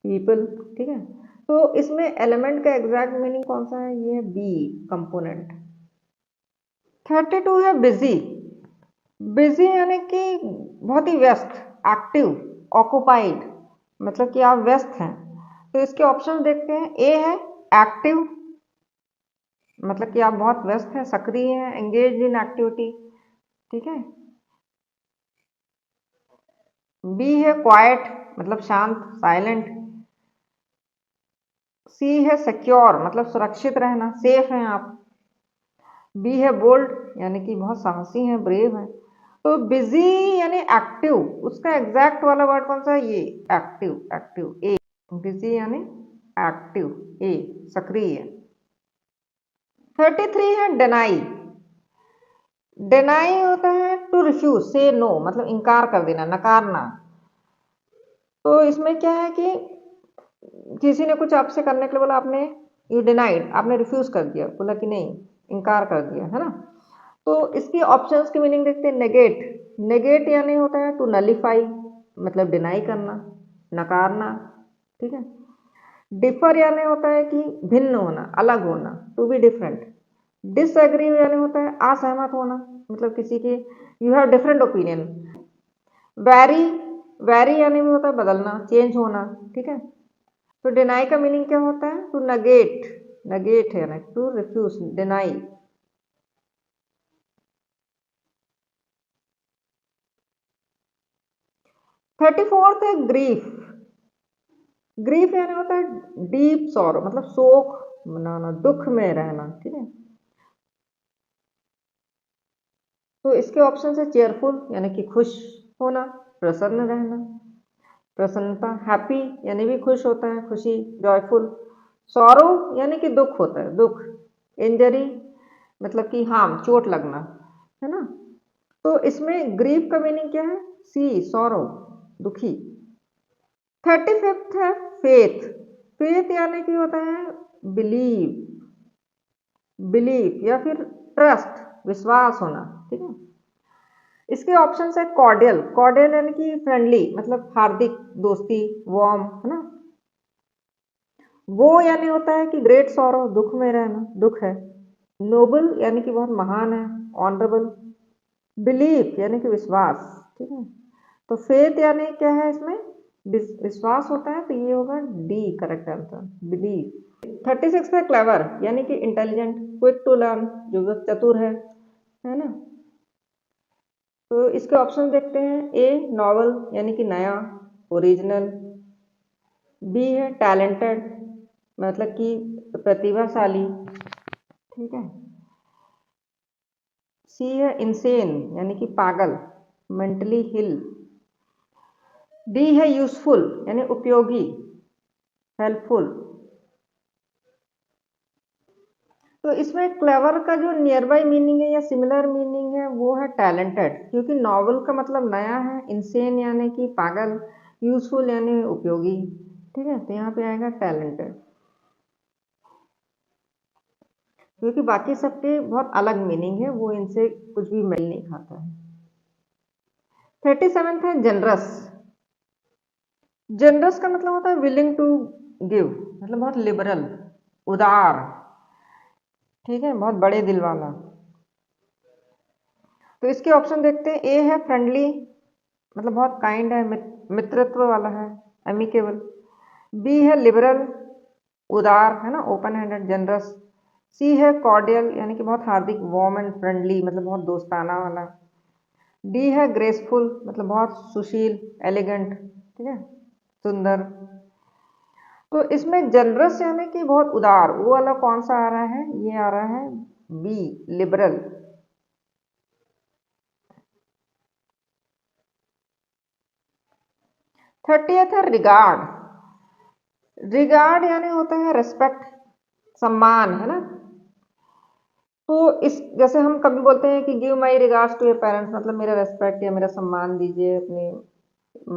पीपल, ठीक है। तो इसमें एलिमेंट का एग्जैक्ट मीनिंग कौन सा है? ये है बी, कंपोनेंट। 32 है बिजी। बिजी यानी कि बहुत ही व्यस्त, एक्टिव, ऑक्युपाइड, मतलब कि आप व्यस्त हैं। तो इसके ऑप्शन देखते हैं। ए है एक्टिव, मतलब कि आप बहुत व्यस्त हैं, सक्रिय हैं, एंगेज इन एक्टिविटी, ठीक है। बी है क्वाइट, मतलब शांत, साइलेंट। सी है सिक्योर, मतलब सुरक्षित रहना, सेफ हैं आप। बी है बोल्ड, यानी कि बहुत साहसी हैं, ब्रेव हैं। तो बिजी यानी एक्टिव, उसका एग्जैक्ट वाला वर्ड कौन सा है? ये एक्टिव, एक्टिव, ए। बिजी यानी एक्टिव, ए, सक्रिय। 33 है डिनाई। डिनाई होता है टू रिफ्यूज, से नो, मतलब इनकार कर देना, नकारना। तो इसमें क्या है कि किसी ने कुछ आपसे करने के लिए बोला, आपने यू डिनाइड, आपने रिफ्यूज कर दिया, बोला कि नहीं, इनकार कर दिया, है ना। तो इसकी ऑप्शंस की मीनिंग देखते हैं। नेगेट, नेगेट यानी होता है टू नलीफाई, मतलब डिनाई करना, नकारना, ठीक है। डिफर यानी होता है कि भिन्न होना, अलग होना, टू बी डिफरेंट। डिसएग्री यानी होता है असहमत होना, मतलब किसी के you have different opinion. Very, very यानी भी होता है बदलना, चेंज होना, ठीक है। तो डिनाई का मीनिंग क्या होता है? टू नगेट, नगेट है ना, टू रिफ्यूज, डिनाई। 34th है ग्रीफ। ग्रीफ यानी होता है डीप सॉरो, मतलब शोक मनाना, दुख में रहना, ठीक है। तो इसके ऑप्शन है चेयरफुल यानी कि खुश होना, प्रसन्न रहना, प्रसन्नता, हैप्पी यानी भी खुश होता है, खुशी, जॉयफुल। सॉरो यानी कि दुख होता है, दुख। इंजरी मतलब कि हार्म, चोट लगना, है ना। तो इसमें ग्रीफ का मीनिंग क्या है? सी, सॉरो, दुखी। 35th है फेथ। फेथ यानी कि होता है बिलीव, बिलीफ या फिर ट्रस्ट, विश्वास होना, ठीक है। इसके ऑप्शन है कॉर्डियल, कॉर्डियल यानी कि फ्रेंडली, मतलब हार्दिक दोस्ती, वार्म, है ना। वो यानी होता है कि ग्रेट सॉरो, दुख में रहना, दुख है। नोबल यानी कि बहुत महान है, ऑनरेबल। बिलीफ यानी कि विश्वास, ठीक है। तो फेथ यानी क्या है इसमें, विश्वास होता है, तो ये होगा डी करेक्ट आंसर, बिलीफ। 36 है क्लेवर यानी कि इंटेलिजेंट, क्विक टू लर्न, जो चतुर है ना। तो इसके ऑप्शन देखते हैं, ए नॉवल यानी कि नया, ओरिजिनल। बी है टैलेंटेड, मतलब कि प्रतिभाशाली, ठीक है। सी है इंसेन यानी कि पागल, मेंटली हिल। डी है यूजफुल यानी उपयोगी, हेल्पफुल। तो इसमें क्लेवर का जो नियर बाई मीनिंग है या सिमिलर मीनिंग है वो है टैलेंटेड, क्योंकि नॉवल का मतलब नया है, इंसेन यानी कि पागल, यूजफुल यानी उपयोगी, ठीक है। तो यहाँ पे आएगा टैलेंटेड, क्योंकि बाकी सबके बहुत अलग मीनिंग है, वो इनसे कुछ भी मेल नहीं खाता है। 37 है जनरस। जनरस का मतलब होता है विलिंग टू गिव, मतलब बहुत लिबरल, उदार, ठीक है, बहुत बड़े दिल वाला। तो इसके ऑप्शन देखते हैं, ए है फ्रेंडली, मतलब बहुत काइंड है, मित्रत्व वाला है, एमिकेबल। बी है लिबरल, उदार, है ना, ओपन हैंडेड, जनरस। सी है कॉर्डियल यानी कि बहुत हार्दिक, वार्म एंड फ्रेंडली, मतलब बहुत दोस्ताना वाला। डी है ग्रेसफुल, मतलब बहुत सुशील, एलिगेंट, ठीक है, सुंदर। तो इसमें जनरस यानी कि बहुत उदार, वो वाला कौन सा आ रहा है, ये आ रहा है बी लिबरल। 30th है रिगार्ड। रिगार्ड यानी होता है रेस्पेक्ट, सम्मान, है ना। तो इस जैसे हम कभी बोलते हैं कि give my regards to your parents, मतलब मेरा रेस्पेक्ट या मेरा सम्मान दीजिए अपने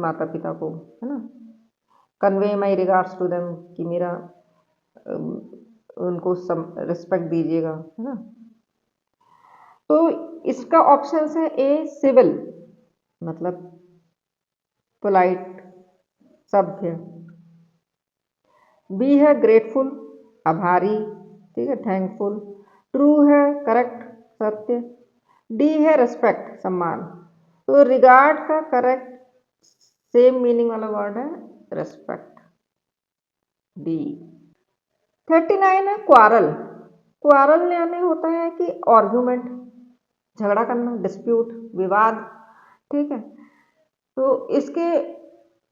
माता पिता को, है ना। Convey my regards to them, कि मेरा उनको रिस्पेक्ट दीजिएगा, है ना। तो इसका ऑप्शन है ए सिविल, मतलब पोलाइट, सभ्य। बी है ग्रेटफुल, आभारी, ठीक है, थैंकफुल। ट्रू है करेक्ट, सत्य। डी है रेस्पेक्ट, सम्मान। तो रिगार्ड का करेक्ट सेम मीनिंग वाला वर्ड है रेस्पेक्ट, डी। 39 है क्वारल। क्वारल यानी होता है कि आर्गुमेंट, झगड़ा करना, डिस्प्यूट, विवाद, ठीक है। तो इसके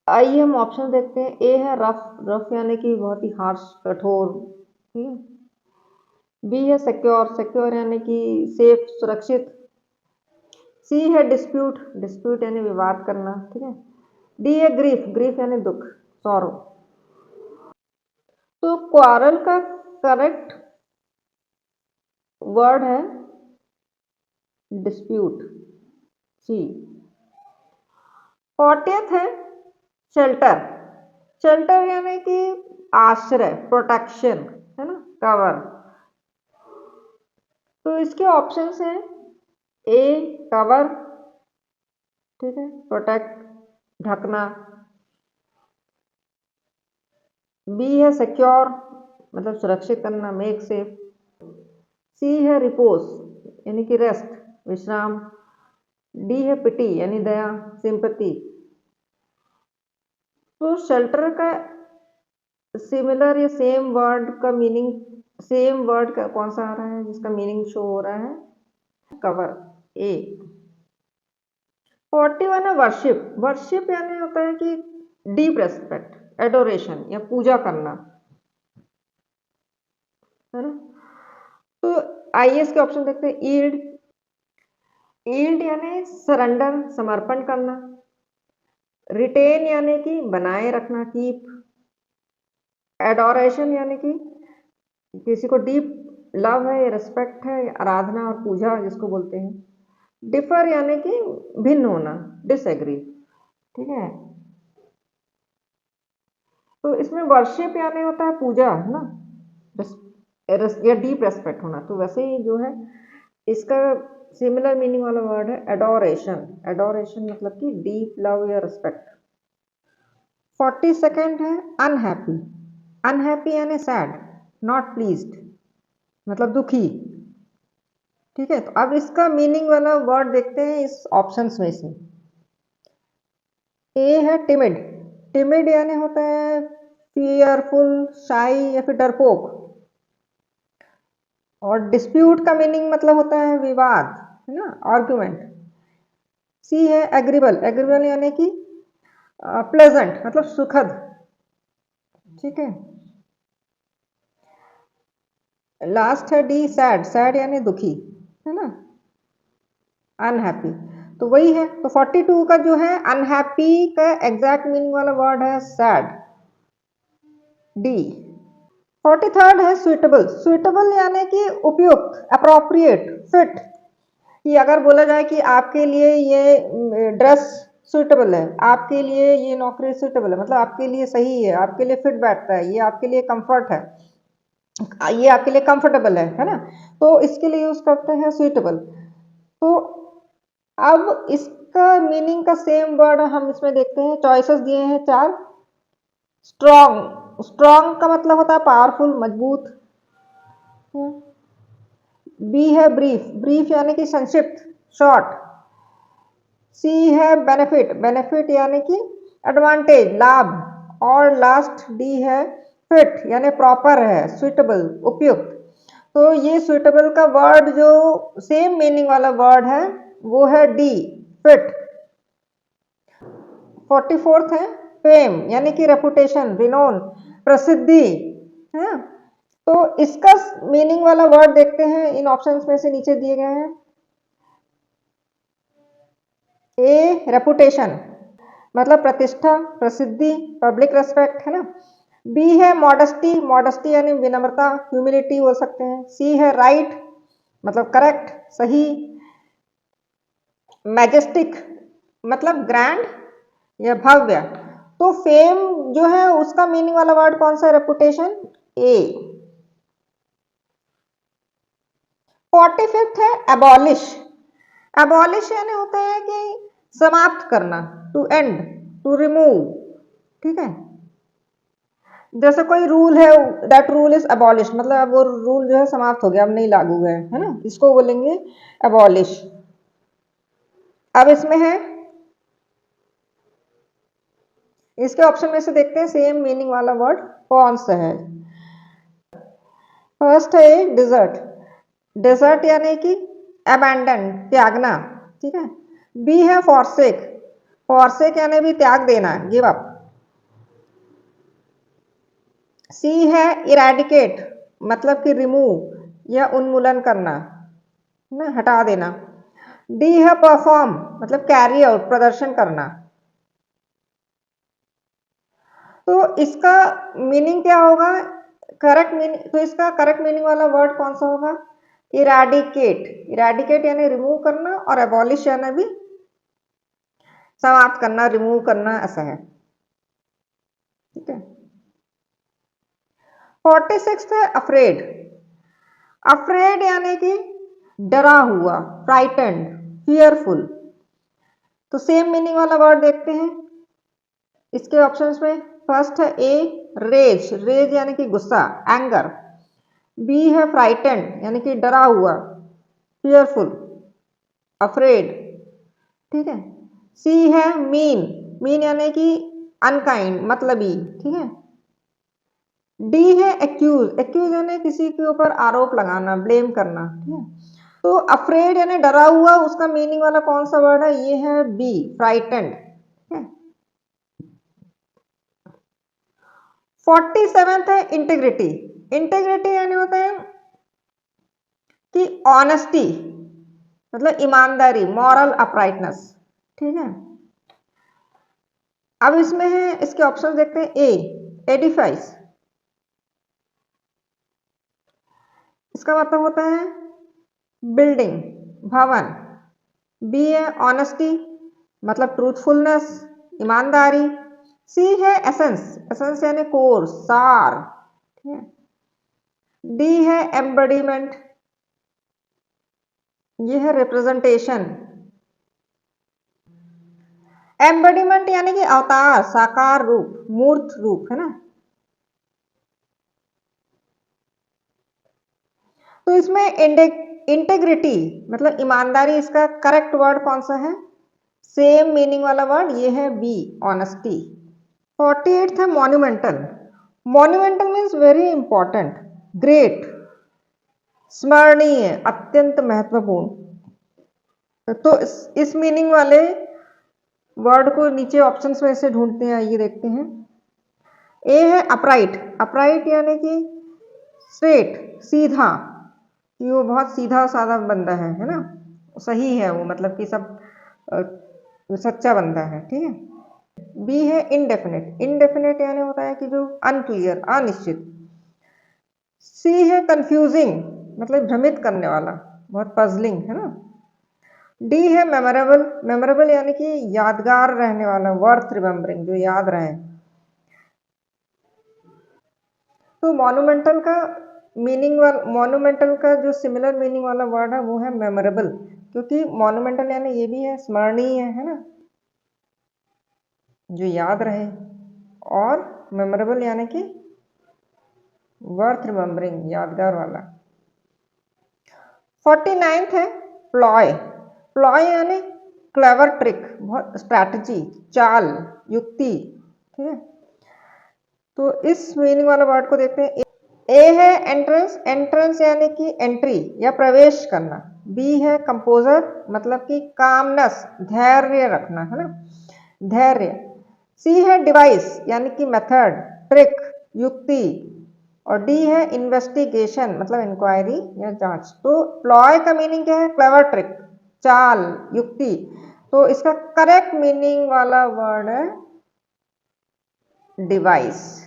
आइए हम ऑप्शन देखते हैं, ए है रफ, रफ यानी कि बहुत ही हार्श, कठोर, ठीक है। बी है सिक्योर, सिक्योर यानी कि सेफ, सुरक्षित। सी है डिस्प्यूट, डिस्प्यूट यानी विवाद करना, ठीक है। डी है ग्रीफ, ग्रीफ यानी दुख, सॉरो। तो क्वारल का करेक्ट वर्ड है डिस्प्यूट, सी। 40th है शेल्टर। शेल्टर यानी कि आश्रय, प्रोटेक्शन, है ना, कवर। तो इसके ऑप्शंस हैं, ए कवर, ठीक है, प्रोटेक्ट, ढकना। बी है सिक्योर, मतलब सुरक्षित करना, मेक सेफ। सी है रिपोज यानी कि रेस्ट, विश्राम। डी है पिटी यानी दया, सिंपति। तो शेल्टर का सिमिलर या सेम वर्ड का मीनिंग, सेम वर्ड का कौन सा आ रहा है जिसका मीनिंग शो हो रहा है, कवर, ए। 41 है वर्शिप। वर्शिप यानी होता है कि डीप रेस्पेक्ट, एडोरेशन या पूजा करना, है ना। तो आइए इसके ऑप्शन देखते हैं, ईल्ड, ईल्ड यानी सरेंडर, समर्पण करना। रिटेन यानी कि बनाए रखना, कीप। एडोरेशन यानी कि किसी को डीप लव है, रिस्पेक्ट है, आराधना और पूजा जिसको बोलते हैं। डिफर यानी कि भिन्न होना, डिसएग्री, ठीक है। तो इसमें वर्शिप यानी होता है पूजा, है ना, या डीप रेस्पेक्ट होना। तो वैसे ही जो है इसका सिमिलर मीनिंग वाला वर्ड है एडोरेशन। एडोरेशन मतलब कि डीप लव या रिस्पेक्ट। 42nd है अनहैप्पी। अनहैप्पी यानी सैड, नॉट प्लीज्ड मतलब दुखी। ठीक है, तो अब इसका मीनिंग वाला वर्ड देखते हैं इस ऑप्शंस में से। ए है टिमिड। टिमिड यानी होता है फियरफुल, शाई या फिर डरपोक। और डिस्प्यूट का मीनिंग मतलब होता है विवाद, है ना, आर्गुमेंट। सी है एग्रीबल। एग्रीबल यानी कि प्लेजेंट मतलब सुखद। ठीक है, लास्ट है डी सैड। सैड यानी दुखी, है ना, अनहैप्पी। तो वही है, तो 42 का जो है अनहैप्पी का एग्जैक्ट मीनिंग वाला वर्ड है सैड, डी। 43rd है सुइटेबल। सुइटेबल यानी कि उपयुक्त, अप्रोप्रिएट, फिट। कि अगर बोला जाए कि आपके लिए ये ड्रेस सुइटेबल है, आपके लिए ये नौकरी सुइटेबल है, मतलब आपके लिए सही है, आपके लिए फिट बैठता है, ये आपके लिए कंफर्ट है, ये आपके लिए कंफर्टेबल है ना, तो इसके लिए यूज करते हैं सुइटेबल। तो अब इसका मीनिंग का सेम वर्ड हम इसमें देखते हैं। चॉइसेस दिए हैं 4। स्ट्रॉन्ग। स्ट्रॉन्ग का मतलब होता है पावरफुल, मजबूत। बी है ब्रीफ। ब्रीफ यानी कि संक्षिप्त, शॉर्ट। सी है बेनिफिट। बेनिफिट यानी कि एडवांटेज, लाभ। और लास्ट डी है फिट यानी प्रॉपर है, सुइटेबल, उपयुक्त। तो ये सुइटेबल का वर्ड जो सेम मीनिंग वाला वर्ड है वो है डी, फिट। 44th है फेम यानी कि रेपुटेशन, रिनोन, प्रसिद्धि, है। तो इसका मीनिंग वाला वर्ड देखते हैं इन ऑप्शंस में से नीचे दिए गए हैं। ए रेपुटेशन मतलब प्रतिष्ठा, प्रसिद्धि, पब्लिक रेस्पेक्ट, है ना। बी है मॉडेस्टी। मॉडेस्टी यानी विनम्रता, ह्यूमिलिटी बोल सकते हैं। सी है राइट मतलब करेक्ट, सही। मैजेस्टिक मतलब ग्रैंड या भव्य। तो फेम जो है उसका मीनिंग वाला वर्ड कौन सा, रेपुटेशन, ए। 45th है एबॉलिश। एबॉलिश यानी होता है कि समाप्त करना, टू एंड, टू रिमूव। ठीक है, जैसे कोई रूल है, दैट रूल इज अबॉलिश मतलब अब वो रूल जो है समाप्त हो गया, अब नहीं लागू है ना, इसको बोलेंगे अबॉलिश। अब इसमें है, इसके ऑप्शन में से देखते हैं सेम मीनिंग वाला वर्ड कौन सा है। फर्स्ट है डिजर्ट। डिजर्ट यानी कि अबैंडन, त्यागना। ठीक है। बी है फॉरसेक। फॉरसेक यानी भी त्याग देना, गिव अप। सी है इरेडिकेट मतलब कि रिमूव या उन्मूलन करना, ना, हटा देना। डी है परफॉर्म मतलब कैरी आउट, प्रदर्शन करना। तो इसका मीनिंग क्या होगा, करेक्ट मीनिंग, तो इसका करेक्ट मीनिंग वाला वर्ड कौन सा होगा, इरेडिकेट। इरेडिकेट यानी रिमूव करना, और एबॉलिश यानी भी समाप्त करना, रिमूव करना, ऐसा है। ठीक है। 46 है अफ्रेड। अफ्रेड यानी कि डरा हुआ, फ्राइटेंड, फियरफुल। तो सेम मीनिंग वाला वर्ड देखते हैं इसके ऑप्शंस में। फर्स्ट है ए रेज। रेज यानी कि गुस्सा, एंगर। बी है फ्राइटेंड यानी कि डरा हुआ, फियरफुल, अफ्रेड। ठीक है। सी है मीन। मीन यानी कि अनकाइंड, मतलबी। ठीक है। डी है एक्यूज। एक्यूज यानी किसी के ऊपर आरोप लगाना, ब्लेम करना। ठीक है। तो अफ्रेड यानी डरा हुआ, उसका मीनिंग वाला कौन सा वर्ड है, ये है बी, फ्राइटेंड। 47th है इंटेग्रिटी। इंटेग्रिटी यानी होता है कि ऑनेस्टी मतलब ईमानदारी, मॉरल अपराइटनेस। ठीक है। अब इसमें है, इसके ऑप्शन देखते हैं। ए एडिफाइस, इसका मतलब होता है बिल्डिंग, भवन। बी है ऑनेस्टी मतलब ट्रूथफुलनेस, ईमानदारी। सी है एसेंस। एसेंस यानी कोर, सार। ठीक है। डी है एम्बडीमेंट ये है रिप्रेजेंटेशन। एम्बॉडीमेंट यानी कि अवतार, साकार रूप, मूर्त रूप, है ना। तो इसमें इंटेग्रिटी मतलब ईमानदारी, इसका करेक्ट वर्ड कौन सा है? सेम मीनिंग वाला वर्ड ये है बी, ऑनेस्टी। 48 है monumental. Monumental means very important, great, स्मरणीय, अत्यंत महत्वपूर्ण। तो इस मीनिंग वाले वर्ड को नीचे ऑप्शंस में से ढूंढते हैं, आइए देखते हैं। ए है अपराइट। अपराइट यानी कि स्ट्रेट, सीधा, कि वो बहुत सीधा साधा बंदा है ना, सही है वो, मतलब कि सब सच्चा बंदा है, ठीक है। बी है इनडेफिनेट। इनडेफिनेट यानी होता है कि जो अनक्लियर, अनिश्चित। सी है कंफ्यूजिंग, मतलब भ्रमित करने वाला, बहुत पजलिंग, है ना। डी है मेमोरेबल। मेमोरेबल यानी कि यादगार रहने वाला, वर्थ रिमेम्बरिंग, जो याद रहे। तो मॉन्यूमेंटल का मीनिंग वाला, मॉन्यूमेंटल का जो सिमिलर मीनिंग वाला वर्ड है वो है मेमोरेबल, क्योंकि मॉन्यूमेंटल यानी ये भी है स्मरणीय, है ना, जो याद रहे। और मेमोरेबल यानी कि वर्थ रिमेम्बरिंग, यादगार वाला। 49th है प्लॉय। प्लॉय यानी क्लेवर ट्रिक, बहुत स्ट्रैटेजी, चाल, युक्ति, ठीक है। तो इस मीनिंग वाला वर्ड को देखते हैं। ए है एंट्रेंस। एंट्रेंस यानी कि एंट्री या प्रवेश करना। बी है कंपोजर, मतलब कि कामनेस, धैर्य रखना, है ना, धैर्य। सी है डिवाइस यानी कि मेथड, ट्रिक, युक्ति। और डी है इन्वेस्टिगेशन, मतलब इंक्वायरी या जांच। तो प्लॉय का मीनिंग क्या है? क्लेवर ट्रिक, चाल, युक्ति। तो इसका करेक्ट मीनिंग वाला वर्ड है डिवाइस।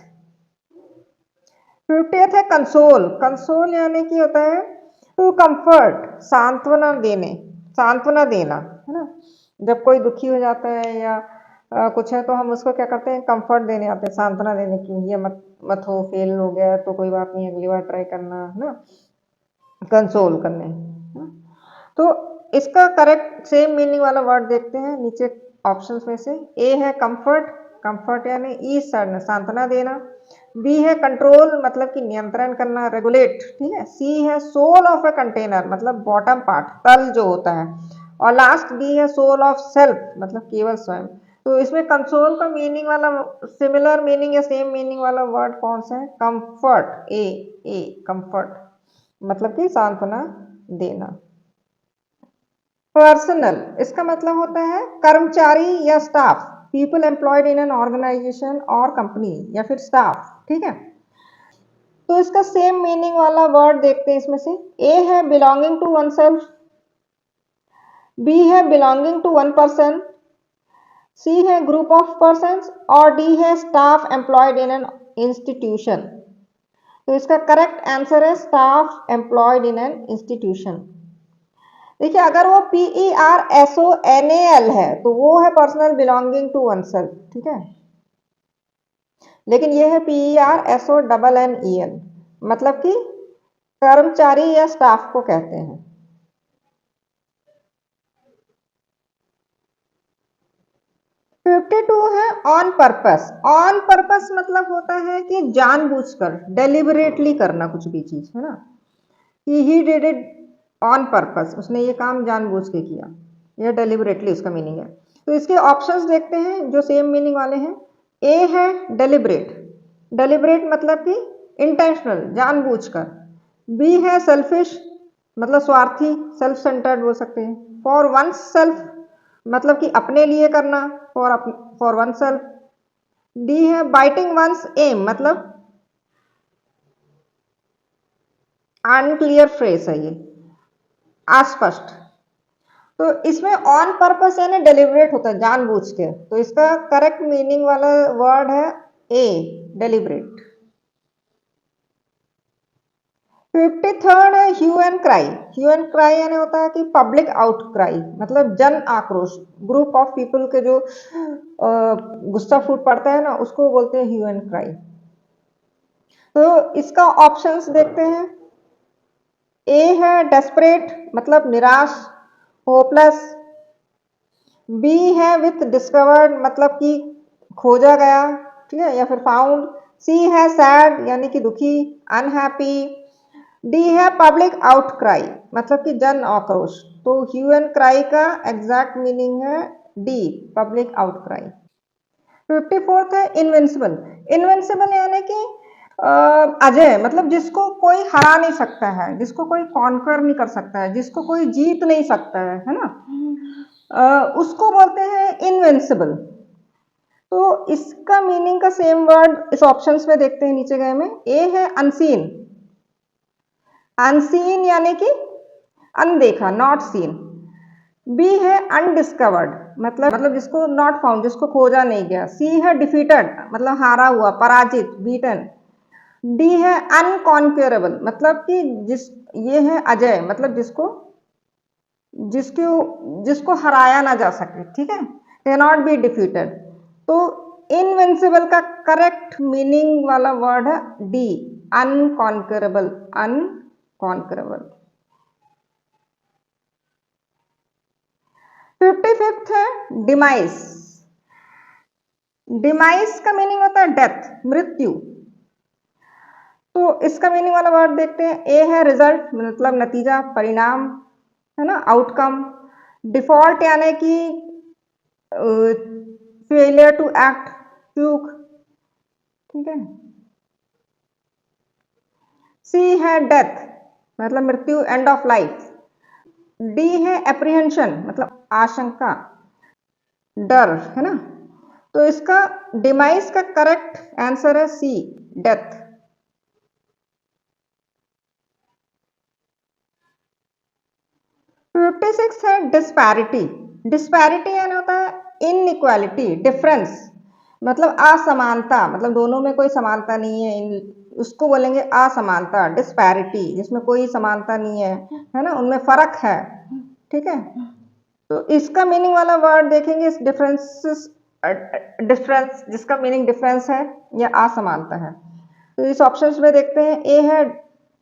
50th है कंसोल। कंसोल यानी कि होता है टू कंफर्ट, सांत्वना देने, सांत्वना देना, है ना। जब कोई दुखी हो जाता है या कुछ है तो हम उसको क्या करते हैं? कंफर्ट देने आते हैं, सांत्वना देने की, ये मत मत हो, फेल हो गया तो कोई बात नहीं, अगली बार ट्राई करना, है ना, कंसोल करने, है ना? तो इसका करेक्ट सेम मीनिंग वाला वर्ड देखते हैं नीचे ऑप्शंस में से। ए है कंफर्ट। कंफर्ट यानी ईज, सांत्वना देना। बी है कंट्रोल, मतलब कि नियंत्रण करना, रेगुलेट, ठीक है। सी है सोल ऑफ ए कंटेनर, मतलब बॉटम पार्ट, तल जो होता है। और लास्ट डी है सोल ऑफ सेल्फ, मतलब केवल स्वयं। तो इसमें कंसोल का मीनिंग वाला सिमिलर मीनिंग या सेम मीनिंग वाला वर्ड कौन सा है? कंफर्ट। ए कंफर्ट मतलब कि सांत्वना देना। पर्सनल, इसका मतलब होता है कर्मचारी या staff, people employed in an organization और कंपनी, या फिर स्टाफ, ठीक है। तो इसका सेम मीनिंग वाला वर्ड देखते हैं इसमें से। ए है belonging to oneself. B है belonging to one person. C है ग्रुप ऑफ पर्सन। और डी है staff employed in an institution. तो इसका करेक्ट आंसर है staff employed in an institution. देखिए, अगर वो PERSONAL है तो वो है personal belonging to oneself, ठीक है। लेकिन ये है PERSONNEL, मतलब कि कर्मचारी या स्टाफ को कहते हैं। 52 है ऑन पर्पस। ऑन पर्पस मतलब होता है कि जानबूझकर, डेलिबरेटली करना कुछ भी चीज, है ना, कि he did it on purpose, उसने ये काम जानबूझ के किया, यह डेलिबरेटली उसका मीनिंग है। तो इसके ऑप्शंस देखते हैं जो सेम मीनिंग वाले हैं। ए है डेलिबरेट। डेलिबरेट मतलब कि इंटेंशनल, जानबूझकर। बी है सेल्फिश, मतलब स्वार्थी, सेल्फ सेंटर्ड बोल सकते हैं। फॉर वन सेल्फ मतलब कि अपने लिए करना, फॉर वन सेल्फ। डी है बाइटिंग वंस एम, मतलब अनक्लियर फ्रेज है ये, अस्पष्ट। तो इसमें ऑन पर्पस यानी डेलिबरेट होता है, जानबूझ के। तो इसका करेक्ट मीनिंग वाला वर्ड है ए, डेलिबरेट। 53rd है hue and cry. Hue and cry यानी होता है कि पब्लिक आउट क्राई, मतलब जन आक्रोश, ग्रुप ऑफ पीपल के जो गुस्सा फूट पड़ता है ना, उसको बोलते हैं ह्यू एंड क्राई। तो इसका ऑप्शंस देखते हैं। ए है डेस्परेट मतलब निराश, होपलेस। बी है विथ डिस्कवर्ड मतलब कि खोजा गया, ठीक है, या फिर फाउंड। सी है सैड यानी कि दुखी, अनहैप्पी। डी है पब्लिक आउटक्राई मतलब कि जन आक्रोश। तो ह्यू एंड क्राई का एग्जैक्ट मीनिंग है डी, पब्लिक आउटक्राई। 54th है इनविंसिबल। इनविंसिबल यानी कि अजय मतलब जिसको कोई हरा नहीं सकता है, जिसको कोई कॉन्कर नहीं कर सकता है, जिसको कोई जीत नहीं सकता है ना, उसको बोलते हैं इनविंसिबल। तो इसका मीनिंग का सेम वर्ड इस ऑप्शंस में देखते हैं नीचे गए में। ए है अनसीन, अनसीन यानी कि अनदेखा, नॉट सीन। बी है अनडिस्कवर्ड मतलब जिसको नॉट फाउंड, जिसको खोजा नहीं गया। सी है डिफीटेड मतलब हारा हुआ, पराजित, बीटन। डी है अनकॉन्क्योरेबल मतलब कि जिस ये है अजय मतलब जिसको जिसको जिसको हराया ना जा सके, ठीक है, कैन नॉट बी डिफीटेड। तो इनविंसिबल का करेक्ट मीनिंग वाला वर्ड है डी, अनकॉन्करेबल, अनकॉन्करेबल। 55th है डिमाइस। डिमाइस का मीनिंग होता है डेथ, मृत्यु। तो इसका मीनिंग वाला वर्ड देखते हैं। ए है रिजल्ट मतलब नतीजा, परिणाम, है ना, आउटकम। डिफॉल्ट यानी कि फेलियर टू एक्ट, चूक, ठीक है। सी है डेथ मतलब मृत्यु, एंड ऑफ लाइफ। डी है एप्रीहेंशन मतलब आशंका, डर, है ना। तो इसका डिमाइस का करेक्ट आंसर है सी, डेथ। 56 है डिस्पैरिटी। डिस्पैरिटी यानी होता है इनइक्वालिटी, डिफरेंस मतलब असमानता, मतलब दोनों में कोई समानता नहीं है, उसको बोलेंगे असमानता, डिस्पैरिटी, जिसमें कोई समानता नहीं है ना, उनमें फर्क है, ठीक है। तो इसका मीनिंग वाला वर्ड देखेंगे इस डिफरेंस, डिफरेंस जिसका मीनिंग डिफरेंस है या असमानता है। तो इस ऑप्शंस में देखते हैं। ए है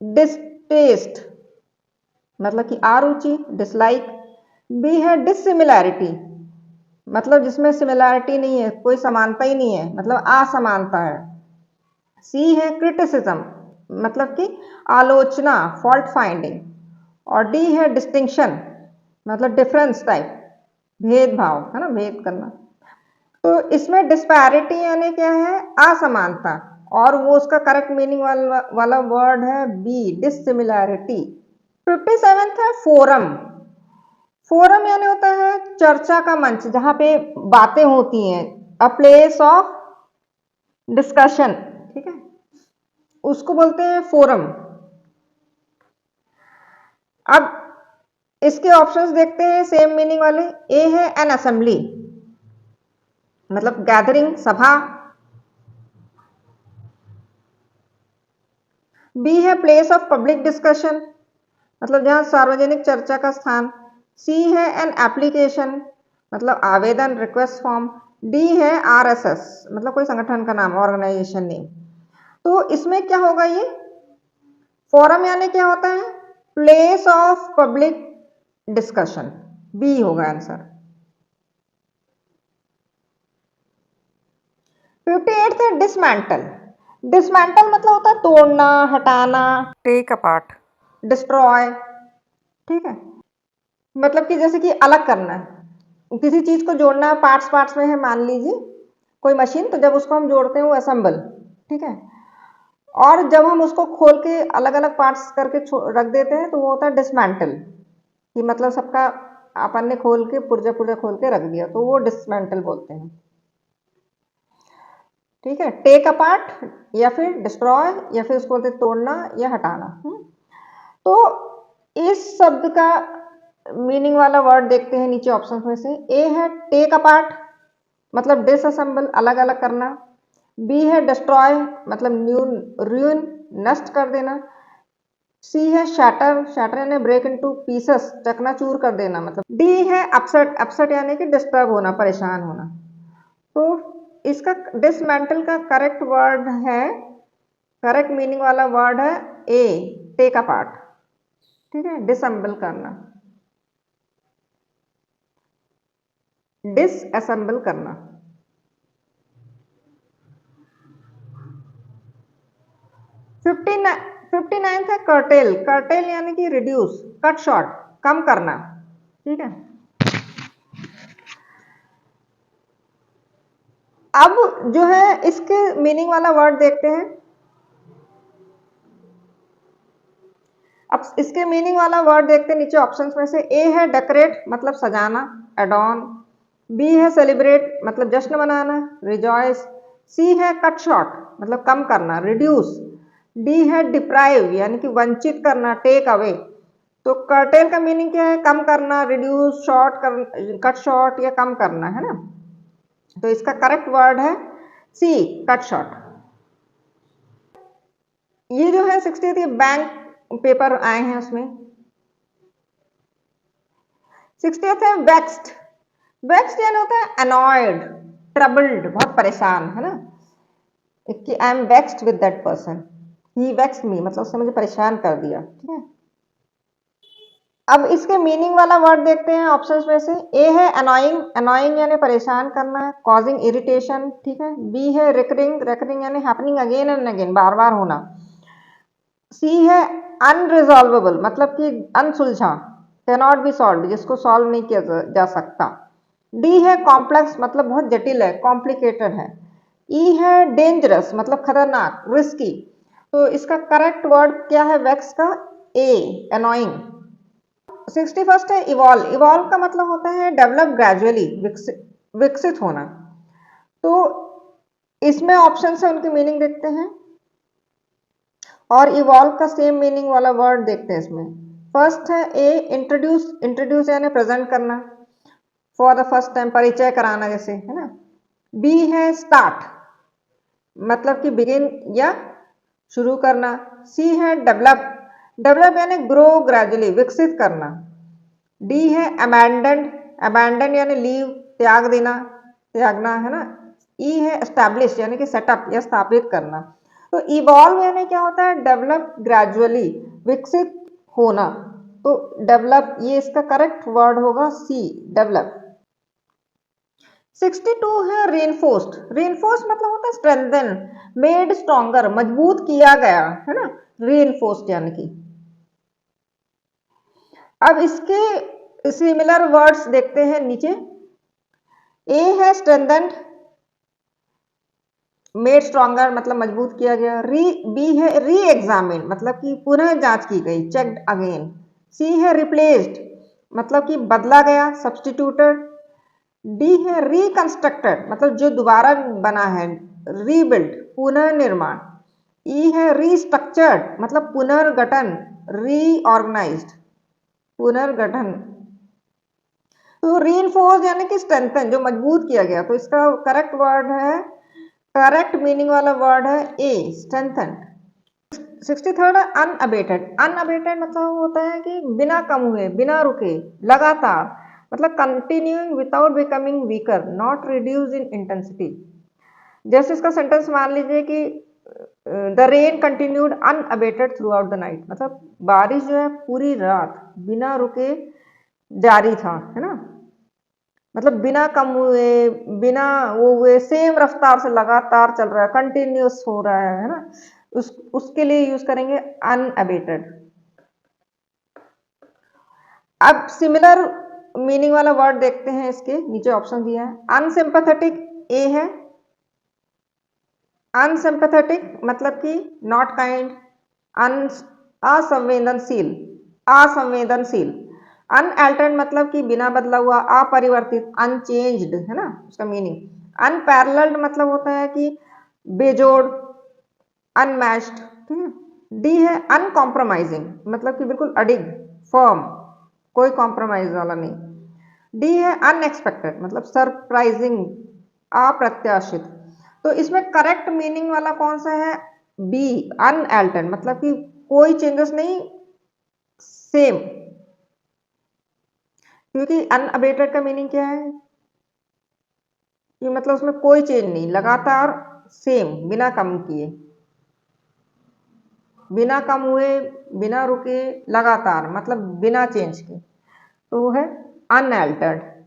डिसटेस्ट मतलब कि अरुचि, डिसलाइक। बी है डिसिमिलैरिटी मतलब जिसमें सिमिलैरिटी नहीं है, कोई समानता ही नहीं है, मतलब असमानता है। सी है क्रिटिसिज्म मतलब कि आलोचना, फॉल्ट फाइंडिंग। और डी है डिस्टिंक्शन मतलब डिफरेंस टाइप, भेदभाव, है ना, भेद करना। तो इसमें डिस्पैरिटी यानी क्या है, असमानता, और वो उसका करेक्ट मीनिंग वाला वर्ड है बी, डिसिमिलैरिटी। 57th है फोरम। फोरम यानी होता है चर्चा का मंच, जहां पे बातें होती हैं, अ प्लेस ऑफ डिस्कशन, ठीक है, उसको बोलते हैं फोरम। अब इसके ऑप्शंस देखते हैं सेम मीनिंग वाले। ए है एन असेंबली मतलब गैदरिंग, सभा। बी है प्लेस ऑफ पब्लिक डिस्कशन मतलब जहां सार्वजनिक चर्चा का स्थान। सी है एन एप्लीकेशन मतलब आवेदन, रिक्वेस्ट फॉर्म। डी है आरएसएस मतलब कोई संगठन का नाम, ऑर्गेनाइजेशन नेम। तो इसमें क्या होगा, ये फोरम यानी क्या होता है, place of public discussion, B होगा आंसर। 58th है डिसमेंटल। डिसमेंटल मतलब होता है तोड़ना, हटाना, टेक अपार्ट, डिस्ट्रॉय, ठीक है, मतलब कि जैसे कि अलग करना है, किसी चीज को जोड़ना पार्ट्स पार्ट्स में है, मान लीजिए कोई मशीन, तो जब उसको हम जोड़ते हैं वो असेंबल, ठीक है, और जब हम उसको खोल के अलग अलग पार्ट्स करके रख देते हैं तो वो होता है डिसमेंटल, कि मतलब सबका अपन ने खोल के पुर्जा पुर्जा खोल के रख दिया, तो वो डिसमेंटल बोलते हैं, ठीक है। टेक अपार्ट या फिर डिस्ट्रॉय या फिर उसको बोलते तोड़ना या हटाना। तो इस शब्द का मीनिंग वाला वर्ड देखते हैं नीचे ऑप्शन में से। ए है टेक अपार्ट मतलब डिसअसेंबल, अलग अलग करना। बी है डिस्ट्रॉय मतलब र्यून, नष्ट कर देना। सी है शैटर, शैटर यानी ब्रेक इनटू पीसेस, चकनाचूर कर देना मतलब। डी है अपसेट, अपसेट यानी कि डिस्टर्ब होना, परेशान होना। तो इसका डिसमेंटल का करेक्ट वर्ड है, करेक्ट मीनिंग वाला वर्ड है ए, टेक अपार्ट। ठीक है, डिसअसेंबल करना, डिसअसेंबल करना। 59 है कर्टेल, कर्टेल यानी कि रिड्यूस, कट शॉर्ट, कम करना, ठीक है। अब जो है इसके मीनिंग वाला वर्ड देखते हैं। अब इसके मीनिंग वाला वर्ड देखते हैं नीचे ऑप्शंस में से। ए है डेकोरेट मतलब सजाना, एडॉन। बी है सेलिब्रेट मतलब जश्न मनाना, रिजॉयस। सी है कट शॉर्ट मतलब कम करना, रिड्यूस। डी है डिप्राइव यानी कि वंचित करना, टेक अवे। तो कर्टेल का मीनिंग क्या है? कम करना, रिड्यूस, शॉर्ट कर, कट शॉर्ट या कम करना, है ना। तो इसका करेक्ट वर्ड है सी, कट शॉर्ट। ये जो है 60th बैंक पेपर आए हैं उसमें। 60th है वेक्स्ड। वेक्स्ड यानी होता है अनॉयड, ट्रबल्ड, बहुत परेशान, है ना, कि I am vexed with that person, he vexed me मतलब उसने मुझे परेशान कर दिया, ठीक है। अब इसके मीनिंग वाला वर्ड देखते हैं ऑप्शंस में से। ए है अनोइंग, अनोइंग यानी परेशान करना, कॉजिंग इरिटेशन, ठीक है। बी है रिकरिंग, रिकरिंग यानी हैपनिंग अगेन एंड अगेन, बार बार होना। सी है अनरिजॉल्वेबल मतलब कि अनसुलझा, कैनॉट बी सॉल्व, जिसको सॉल्व नहीं किया जा सकता। डी है कॉम्प्लेक्स मतलब बहुत जटिल है, कॉम्प्लिकेटेड है। ई है डेंजरस मतलब खतरनाक, रिस्की। तो इसका करेक्ट वर्ड क्या है वेक्स का? ए, अनोइंग। 61st है इवॉल्व। इवॉल्व का मतलब होता है डेवलप ग्रेजुअली, विकसित होना। तो इसमें ऑप्शन है, उनकी मीनिंग देखते हैं और इवॉल्व का सेम मीनिंग वाला वर्ड देखते हैं इसमें। फर्स्ट है ए इंट्रोड्यूस, इंट्रोड्यूस यानी प्रेजेंट करना, फॉर द फर्स्ट टाइम, परिचय कराना जैसे, है ना। बी है स्टार्ट मतलब कि बिगिन या शुरू करना। सी है डेवलप, डेवलप यानी ग्रो ग्रेजुअली, विकसित करना। डी है अबैंडन, अबैंडन यानी लीव, त्याग देना, त्यागना, है ना। ई है एस्टैब्लिश यानी कि सेटअप या स्थापित करना। तो इवॉल्व यानी क्या होता है? डेवलप ग्रेजुअली, विकसित होना। तो डेवलप, ये इसका करेक्ट वर्ड होगा सी, डेवलप। 62 है रीइंफोर्स्ड। रीइंफोर्स्ड मतलब होता है स्ट्रेंथन, मेड स्ट्रॉन्गर, मजबूत किया गया, है ना, रीइंफोर्स्ड यानी कि। अब इसके सिमिलर वर्ड्स देखते हैं नीचे। ए है स्ट्रेंथन्ड, मेड स्ट्रॉन्गर मतलब मजबूत किया गया। बी है री एग्जामिन मतलब कि पुनः जांच की गई, चेक्ड अगेन। सी है रिप्लेस्ड मतलब कि बदला गया, सब्सटीट्यूटेड। डी है रिकंस्ट्रक्टेड मतलब जो दोबारा बना है, रीबिल्ड, पुनर्निर्माण। ई है रीस्ट्रक्चर्ड मतलब पुनर्गठन, रीऑर्गेनाइज्ड, पुनर्गठन। तो रीइंफोर्स यानी कि स्ट्रेंथन, जो मजबूत किया गया। तो इसका करेक्ट वर्ड है, करेक्ट मीनिंग वाला वर्ड है ए, स्ट्रेंथन। 63rd unabated. अनअबेटेड मतलब होता है कि बिना कम हुए, बिना रुके, लगातार, मतलब continuing without becoming weaker, not reduce in intensity. जैसे इसका सेंटेंस मान लीजिए कि the rain continued unabated through out the night मतलब बारिश जो है पूरी रात बिना रुके जारी था, है ना। मतलब बिना कम हुए, बिना वो हुए, सेम रफ्तार से लगातार चल रहा है, कंटिन्यूस हो रहा है ना। उसके लिए यूज करेंगे अनअबेटेड। अब सिमिलर मीनिंग वाला वर्ड देखते हैं, इसके नीचे ऑप्शन दिया है। अनसिंपैथेटिक ए है, अनसिंपैथेटिक मतलब कि नॉट काइंड, असंवेदनशील, असंवेदनशील। अनअल्टर्ड मतलब कि बिना बदला हुआ, अपरिवर्तित, अनचेंज्ड, है ना उसका मीनिंग। अनपैरेलल्ड मतलब होता है कि बेजोड़, अनमैच्ड, ठीक है। डी है अनकॉम्प्रोमाइजिंग मतलब कि बिल्कुल अडिग, फर्म, कोई कॉम्प्रोमाइज वाला नहीं। डी है अनएक्सपेक्टेड मतलब सरप्राइजिंग, अप्रत्याशित। तो इसमें करेक्ट मीनिंग वाला कौन सा है? बी, अनअल्टर्ड मतलब कि कोई चेंजेस नहीं, सेम। क्योंकि अनअबेटेड का मीनिंग क्या है? कि मतलब उसमें कोई चेंज नहीं, लगातार सेम, बिना कम किए। बिना कम हुए, बिना रुके, लगातार, मतलब बिना चेंज के, तो वो है अनअल्टर्ड।